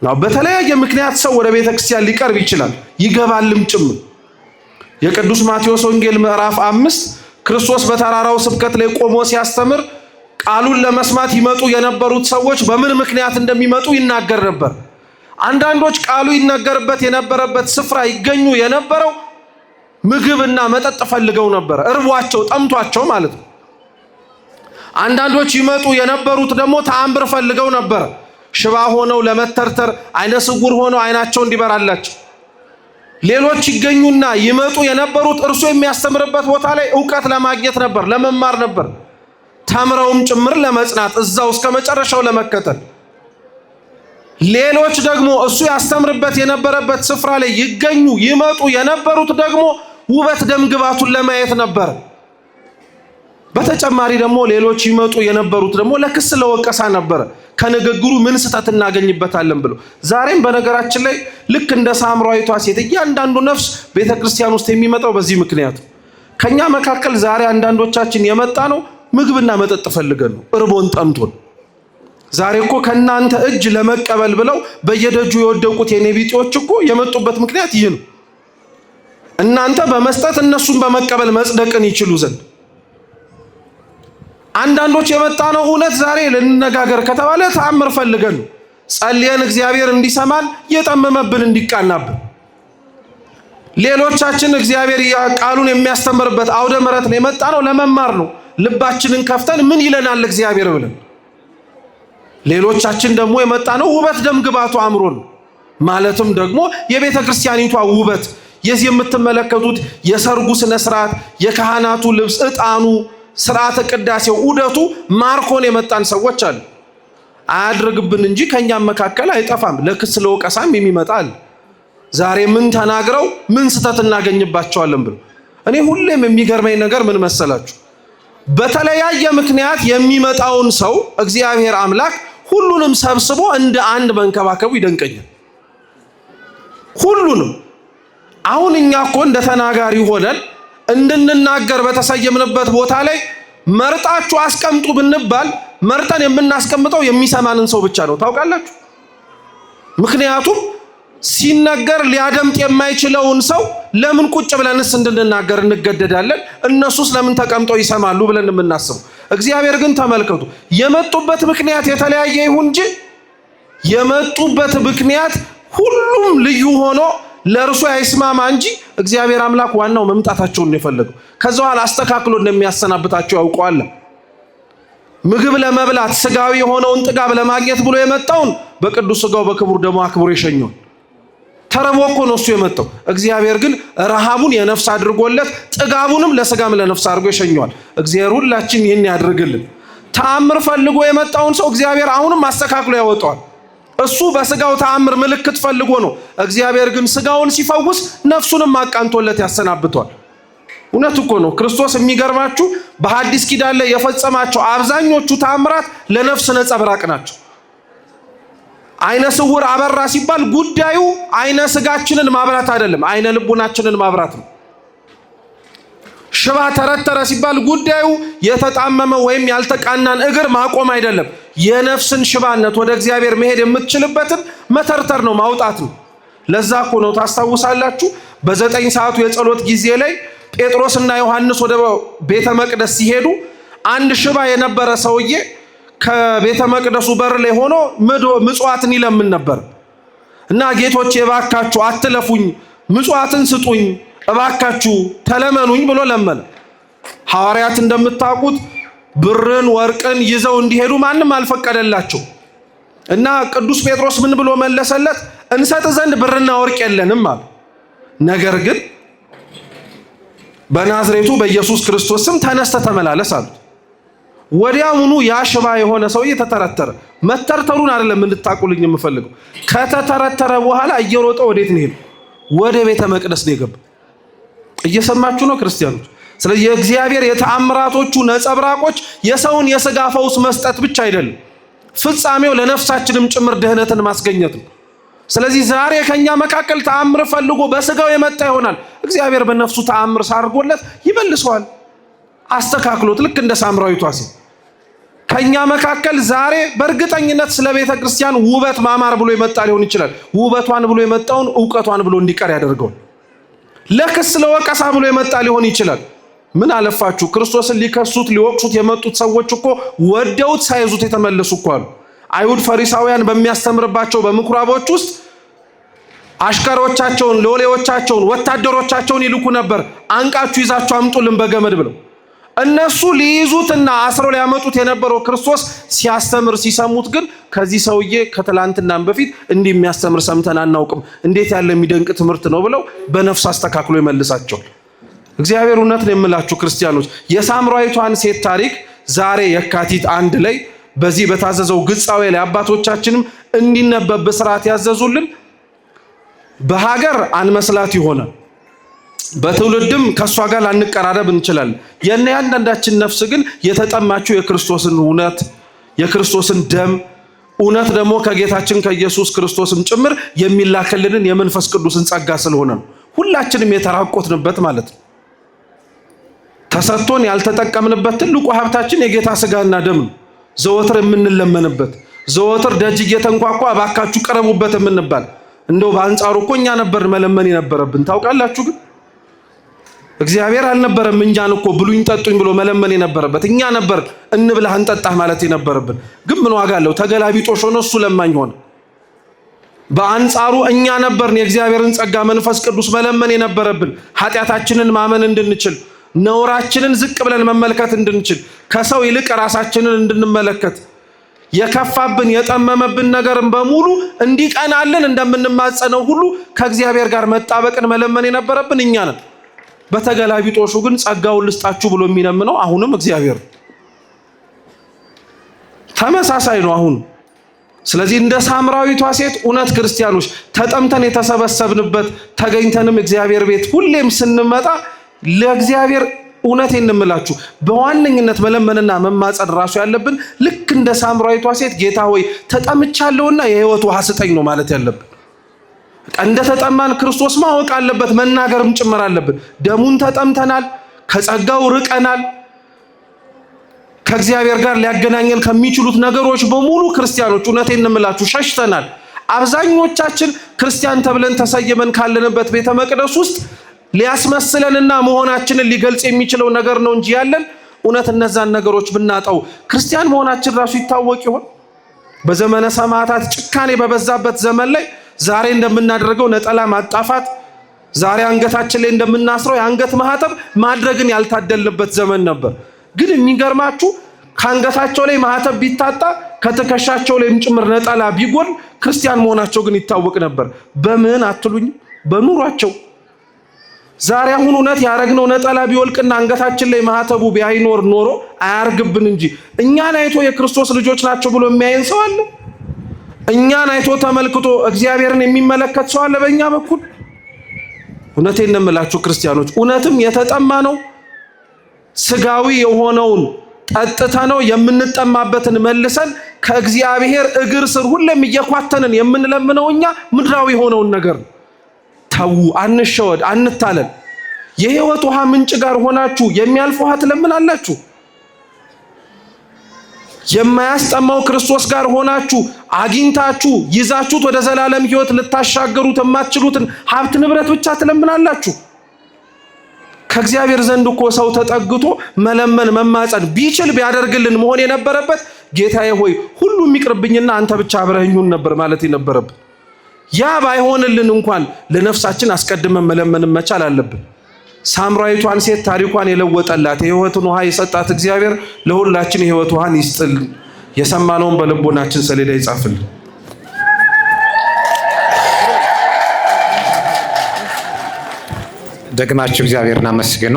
ነው። በተለያየ ምክንያት ሰው ወደ ቤተክርስቲያን ሊቀርብ ይችላል ይገባልም ጭምር። የቅዱስ ማቴዎስ ወንጌል ምዕራፍ 5 ክርስቶስ በተራራው ስብከት ላይ ቆሞ ሲያስተምር ቃሉን ለመስማት ይመጡ የነበሩት ሰዎች በምን ምክንያት እንደሚመጡ ይናገር ነበር። አንዳንዶች ቃሉ ይነገርበት የነበረበት ስፍራ ይገኙ የነበረው ምግብና መጠጥ ፈልገው ነበር፣ እርቧቸው ጠምቷቸው ማለት ነው። አንዳንዶች ይመጡ የነበሩት ደግሞ ተአምር ፈልገው ነበር፣ ሽባ ሆነው ለመተርተር፣ አይነ ስውር ሆነው አይናቸው እንዲበራላቸው። ሌሎች ይገኙና ይመጡ የነበሩት እርሱ የሚያስተምርበት ቦታ ላይ ዕውቀት ለማግኘት ነበር፣ ለመማር ነበር፣ ተምረውም ጭምር ለመጽናት እዛው እስከ መጨረሻው ለመከተል። ሌሎች ደግሞ እሱ ያስተምርበት የነበረበት ስፍራ ላይ ይገኙ ይመጡ የነበሩት ደግሞ ውበት ደምግባቱን ለማየት ነበር። በተጨማሪ ደግሞ ሌሎች ይመጡ የነበሩት ደግሞ ለክስ ለወቀሳ ነበር፣ ከንግግሩ ምን ስህተት እናገኝበታለን ብሎ። ዛሬም በነገራችን ላይ ልክ እንደ ሳምራዊቷ ሴት እያንዳንዱ ነፍስ ቤተክርስቲያን ውስጥ የሚመጣው በዚህ ምክንያት። ከኛ መካከል ዛሬ አንዳንዶቻችን የመጣ ነው ምግብና መጠጥ ፈልገን ነው፣ እርቦን ጠምቶን። ዛሬ እኮ ከናንተ እጅ ለመቀበል ብለው በየደጁ የወደቁት የኔቢጤዎች እኮ የመጡበት ምክንያት ይህ ነው። እናንተ በመስጠት እነሱን በመቀበል መጽደቅን ይችሉ ዘንድ። አንዳንዶች የመጣ ነው እውነት ዛሬ ልንነጋገር ከተባለ ተአምር ፈልገን ነው፣ ጸልየን እግዚአብሔር እንዲሰማን የጠመመብን እንዲቃናብን። ሌሎቻችን እግዚአብሔር ቃሉን የሚያስተምርበት አውደ ምሕረት ላይ የመጣ ነው ለመማር ነው፣ ልባችንን ከፍተን ምን ይለናል እግዚአብሔር ብለን። ሌሎቻችን ደግሞ የመጣ ነው ውበት ደምግባቱ አምሮን፣ ማለትም ደግሞ የቤተ ክርስቲያኒቷ ውበት፣ የዚህ የምትመለከቱት የሰርጉ ስነ ስርዓት፣ የካህናቱ ልብስ፣ ዕጣኑ፣ ስርዓተ ቅዳሴው፣ ዑደቱ ማርኮን የመጣን ሰዎች አሉ። አያድርግብን እንጂ ከኛም መካከል አይጠፋም ለክስ ለወቀሳም የሚመጣል። ዛሬ ምን ተናግረው ምን ስተት እናገኝባቸዋለን ብሎ። እኔ ሁሌም የሚገርመኝ ነገር ምን መሰላችሁ? በተለያየ ምክንያት የሚመጣውን ሰው እግዚአብሔር አምላክ ሁሉንም ሰብስቦ እንደ አንድ መንከባከቡ ይደንቀኛል። ሁሉንም አሁን እኛ እኮ እንደ ተናጋሪ ሆነን እንድንናገር በተሰየምንበት ቦታ ላይ መርጣችሁ አስቀምጡ ብንባል መርጠን የምናስቀምጠው የሚሰማንን ሰው ብቻ ነው። ታውቃላችሁ? ምክንያቱም ሲነገር ሊያደምጥ የማይችለውን ሰው ለምን ቁጭ ብለንስ እንድንናገር እንገደዳለን? እነሱስ ለምን ተቀምጠው ይሰማሉ ብለን የምናስበው። እግዚአብሔር ግን ተመልከቱ፣ የመጡበት ምክንያት የተለያየ ይሁን እንጂ የመጡበት ምክንያት ሁሉም ልዩ ሆኖ ለእርሱ አይስማማ እንጂ እግዚአብሔር አምላክ ዋናው መምጣታቸውን ነው የፈለገው። ከዛ በኋላ አስተካክሎ እንደሚያሰናብታቸው ያውቀዋል። ምግብ ለመብላት ስጋዊ የሆነውን ጥጋብ ለማግኘት ብሎ የመጣውን በቅዱስ ስጋው በክቡር ደሙ አክብሮ የሸኘው ተርቦ እኮ ነው እሱ የመጣው። እግዚአብሔር ግን ረሃቡን የነፍስ አድርጎለት ጥጋቡንም ለስጋም ለነፍስ አድርጎ ይሸኘዋል። እግዚአብሔር ሁላችን ይህን ያድርግልን። ተአምር ፈልጎ የመጣውን ሰው እግዚአብሔር አሁንም ማስተካክሎ ያወጣዋል። እሱ በስጋው ተአምር ምልክት ፈልጎ ነው። እግዚአብሔር ግን ስጋውን ሲፈውስ ነፍሱንም አቃንቶለት ያሰናብቷል። እውነት እኮ ነው። ክርስቶስ የሚገርማችሁ በሐዲስ ኪዳን ላይ የፈጸማቸው አብዛኞቹ ተአምራት ለነፍስ ነጸብራቅ ናቸው። አይነ ስውር አበራ ሲባል ጉዳዩ አይነ ስጋችንን ማብራት አይደለም፣ አይነ ልቡናችንን ማብራት ነው። ሽባ ተረተረ ሲባል ጉዳዩ የተጣመመ ወይም ያልተቃናን እግር ማቆም አይደለም፣ የነፍስን ሽባነት ወደ እግዚአብሔር መሄድ የምትችልበትን መተርተር ነው፣ ማውጣት ነው። ለዛ እኮ ነው ታስታውሳላችሁ በ9 ሰዓቱ የጸሎት ጊዜ ላይ ጴጥሮስና ዮሐንስ ወደ ቤተ መቅደስ ሲሄዱ አንድ ሽባ የነበረ ሰውዬ ከቤተ መቅደሱ በር ላይ ሆኖ ምጽዋትን ይለምን ነበር እና ጌቶቼ እባካችሁ አትለፉኝ፣ ምጽዋትን ስጡኝ፣ እባካችሁ ተለመኑኝ ብሎ ለመነ። ሐዋርያት እንደምታውቁት ብርን ወርቅን ይዘው እንዲሄዱ ማንም አልፈቀደላቸው እና ቅዱስ ጴጥሮስ ምን ብሎ መለሰለት? እንሰጥ ዘንድ ብርና ወርቅ የለንም አለ። ነገር ግን በናዝሬቱ በኢየሱስ ክርስቶስ ስም ተነስተ ተመላለስ አሉት። ወዲያውኑ ያ ሽባ የሆነ ሰውዬ ተተረተረ። መተርተሩን አይደለም እንድታቁልኝ የምፈልገው፣ ከተተረተረ በኋላ እየሮጠ ወዴት ነው ሄደ? ወደ ቤተ መቅደስ ነው የገባ። እየሰማችሁ ነው ክርስቲያኖች? ስለዚህ የእግዚአብሔር የተአምራቶቹ ነጸብራቆች የሰውን የሥጋ ፈውስ መስጠት ብቻ አይደለም፣ ፍጻሜው ለነፍሳችንም ጭምር ድህነትን ማስገኘት ነው። ስለዚህ ዛሬ ከኛ መካከል ተአምር ፈልጎ በስጋው የመጣ ይሆናል። እግዚአብሔር በነፍሱ ተአምር ሳርጎለት ይመልሰዋል አስተካክሎት፣ ልክ እንደ ሳምራዊቷ ሴት። ከኛ መካከል ዛሬ በእርግጠኝነት ስለ ቤተ ክርስቲያን ውበት ማማር ብሎ የመጣ ሊሆን ይችላል። ውበቷን ብሎ የመጣውን ዕውቀቷን ብሎ እንዲቀር ያደርገዋል። ለክስ ለወቀሳ ብሎ የመጣ ሊሆን ይችላል። ምን አለፋችሁ ክርስቶስን ሊከሱት ሊወቅሱት የመጡት ሰዎች እኮ ወደውት ሳይዙት የተመለሱ እኮ አሉ። አይሁድ ፈሪሳውያን በሚያስተምርባቸው በምኩራቦች ውስጥ አሽከሮቻቸውን፣ ሎሌዎቻቸውን፣ ወታደሮቻቸውን ይልኩ ነበር። አንቃችሁ ይዛችሁ አምጡልን በገመድ ብለው። እነሱ ሊይዙትና አስረው ሊያመጡት የነበረው ክርስቶስ ሲያስተምር ሲሰሙት ግን ከዚህ ሰውዬ ከትላንትናም በፊት እንዲህ የሚያስተምር ሰምተን አናውቅም፣ እንዴት ያለ የሚደንቅ ትምህርት ነው ብለው በነፍስ አስተካክሎ ይመልሳቸዋል። እግዚአብሔር እውነት ነው የምላችሁ ክርስቲያኖች፣ የሳምራዊቷን ሴት ታሪክ ዛሬ የካቲት 1 ላይ በዚህ በታዘዘው ግጻዌ ላይ አባቶቻችንም እንዲነበብ በስርዓት ያዘዙልን። በሀገር አንመስላት ይሆናል፣ በትውልድም ከሷ ጋር ላንቀራረብ እንችላለን። የእያንዳንዳችን ነፍስ ግን የተጠማችው የክርስቶስን እውነት፣ የክርስቶስን ደም እውነት ደግሞ ከጌታችን ከኢየሱስ ክርስቶስም ጭምር የሚላክልንን የመንፈስ ቅዱስን ጸጋ ስለሆነ ነው። ሁላችንም የተራቆትንበት ማለት ነው። ተሰጥቶን ያልተጠቀምንበት ትልቁ ሀብታችን የጌታ ስጋና ደም ነው። ዘወትር የምንለመንበት፣ ዘወትር ደጅ እየተንኳኳ እባካችሁ ቀረቡበት የምንባል። እንደው በአንጻሩ እኮ እኛ ነበር መለመን የነበረብን ታውቃላችሁ። ግን እግዚአብሔር አልነበረም እኛን እኮ ብሉኝ ጠጡኝ ብሎ መለመን የነበረበት። እኛ ነበር እንብላህ እንጠጣህ ማለት የነበረብን። ግን ምን ዋጋ አለው? ተገላቢጦሽ ሆኖ እሱ ለማኝ ሆነ። በአንጻሩ እኛ ነበርን የእግዚአብሔርን ጸጋ መንፈስ ቅዱስ መለመን የነበረብን፣ ኃጢአታችንን ማመን እንድንችል፣ ነውራችንን ዝቅ ብለን መመልከት እንድንችል፣ ከሰው ይልቅ ራሳችንን እንድንመለከት፣ የከፋብን የጠመመብን ነገርን በሙሉ እንዲቀናልን እንደምንማጸነው ሁሉ ከእግዚአብሔር ጋር መጣበቅን መለመን የነበረብን እኛ ነን። በተገላቢጦሹ ግን ጸጋውን ልስጣችሁ ብሎ የሚለምነው አሁንም እግዚአብሔር ተመሳሳይ ነው አሁን። ስለዚህ እንደ ሳምራዊቷ ሴት እውነት ክርስቲያኖች ተጠምተን የተሰበሰብንበት ተገኝተንም እግዚአብሔር ቤት ሁሌም ስንመጣ ለእግዚአብሔር እውነቴን እንምላችሁ በዋነኝነት መለመንና መማጸን ራሱ ያለብን ልክ እንደ ሳምራዊቷ ሴት ጌታ ሆይ ተጠምቻለሁና የሕይወት ውሃ ስጠኝ ነው ማለት ያለብን። እንደ ተጠማን ክርስቶስ ማወቅ አለበት፣ መናገርም ጭምር አለብን። ደሙን ተጠምተናል፣ ከጸጋው ርቀናል፣ ከእግዚአብሔር ጋር ሊያገናኘን ከሚችሉት ነገሮች በሙሉ ክርስቲያኖች እውነቴን እንምላችሁ ሸሽተናል። አብዛኞቻችን ክርስቲያን ተብለን ተሰየመን ካለንበት ቤተ መቅደስ ውስጥ ሊያስመስለንና መሆናችንን ሊገልጽ የሚችለው ነገር ነው እንጂ ያለን እውነት እነዛን ነገሮች ብናጣው ክርስቲያን መሆናችን ራሱ ይታወቅ ይሆን? በዘመነ ሰማዕታት ጭካኔ በበዛበት ዘመን ላይ ዛሬ እንደምናደርገው ነጠላ ማጣፋት፣ ዛሬ አንገታችን ላይ እንደምናስረው የአንገት ማህተብ ማድረግን ያልታደልንበት ዘመን ነበር። ግን የሚገርማችሁ ከአንገታቸው ላይ ማህተብ ቢታጣ ከትከሻቸው ላይም ጭምር ነጠላ ቢጎል ክርስቲያን መሆናቸው ግን ይታወቅ ነበር። በምን አትሉኝ? በኑሯቸው። ዛሬ አሁን እውነት ያረግነው ነጠላ ቢወልቅና አንገታችን ላይ ማህተቡ ቢያይኖር ኖሮ አያርግብን እንጂ እኛን አይቶ የክርስቶስ ልጆች ናቸው ብሎ የሚያየን ሰው አለ? እኛን አይቶ ተመልክቶ እግዚአብሔርን የሚመለከት ሰው አለ በእኛ በኩል? እውነቴን ነው የምላችሁ ክርስቲያኖች፣ እውነትም የተጠማ ነው ስጋዊ የሆነውን ጠጥተ ነው የምንጠማበትን መልሰን ከእግዚአብሔር እግር ስር ሁሌም እየኳተንን የምንለምነው እኛ ምድራዊ የሆነውን ነገር። ተው፣ አንሸወድ፣ አንታለን። የህይወት ውሃ ምንጭ ጋር ሆናችሁ የሚያልፍ ውሃ ትለምናላችሁ። የማያስጠማው ክርስቶስ ጋር ሆናችሁ አግኝታችሁ ይዛችሁት ወደ ዘላለም ህይወት ልታሻገሩት የማትችሉትን ሀብት ንብረት ብቻ ትለምናላችሁ። ከእግዚአብሔር ዘንድ እኮ ሰው ተጠግቶ መለመን መማጸን ቢችል ቢያደርግልን መሆን የነበረበት ጌታዬ ሆይ ሁሉም ይቅርብኝና አንተ ብቻ አብረኸኙን ነበር ማለት የነበረብን። ያ ባይሆንልን እንኳን ለነፍሳችን አስቀድመን መለመን መቻል አለብን። ሳምራዊቷን ሴት ታሪኳን የለወጠላት የህይወትን ውሃ የሰጣት እግዚአብሔር ለሁላችን የህይወት ውሃን ይስጥል። የሰማነውን በልቦናችን ሰሌዳ ይጻፍልን። ደግማችሁ እግዚአብሔርን አመስግኑ።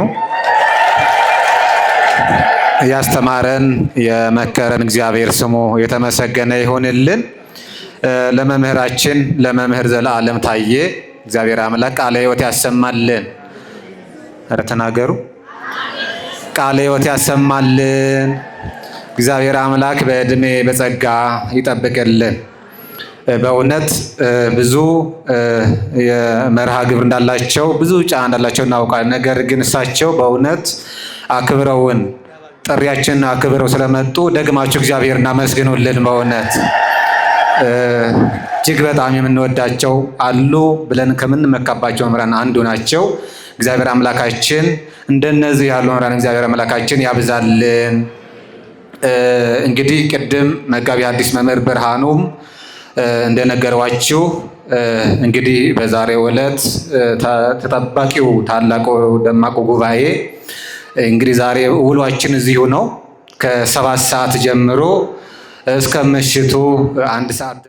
ያስተማረን የመከረን እግዚአብሔር ስሙ የተመሰገነ ይሁንልን። ለመምህራችን ለመምህር ዘለዓለም ታዬ እግዚአብሔር አምላክ ቃለ ሕይወት ያሰማልን። ኧረ ተናገሩ። ቃለ ሕይወት ያሰማልን። እግዚአብሔር አምላክ በዕድሜ በጸጋ ይጠብቅልን። በእውነት ብዙ የመርሃ ግብር እንዳላቸው ብዙ ጫና እንዳላቸው እናውቃለን። ነገር ግን እሳቸው በእውነት አክብረውን ጥሪያችንን አክብረው ስለመጡ ደግማችሁ እግዚአብሔር እናመስግኑልን። በእውነት እጅግ በጣም የምንወዳቸው አሉ ብለን ከምንመካባቸው መምህራን አንዱ ናቸው። እግዚአብሔር አምላካችን እንደነዚህ ያሉ መምህራን እግዚአብሔር አምላካችን ያብዛልን። እንግዲህ ቅድም መጋቢ ሐዲስ መምህር ብርሃኑም እንደነገሯችሁ እንግዲህ በዛሬው ዕለት ተጠባቂው ታላቁ ደማቁ ጉባኤ እንግዲህ ዛሬ ውሏችን እዚሁ ነው። ከ7 ሰዓት ጀምሮ እስከ ምሽቱ 1 ሰዓት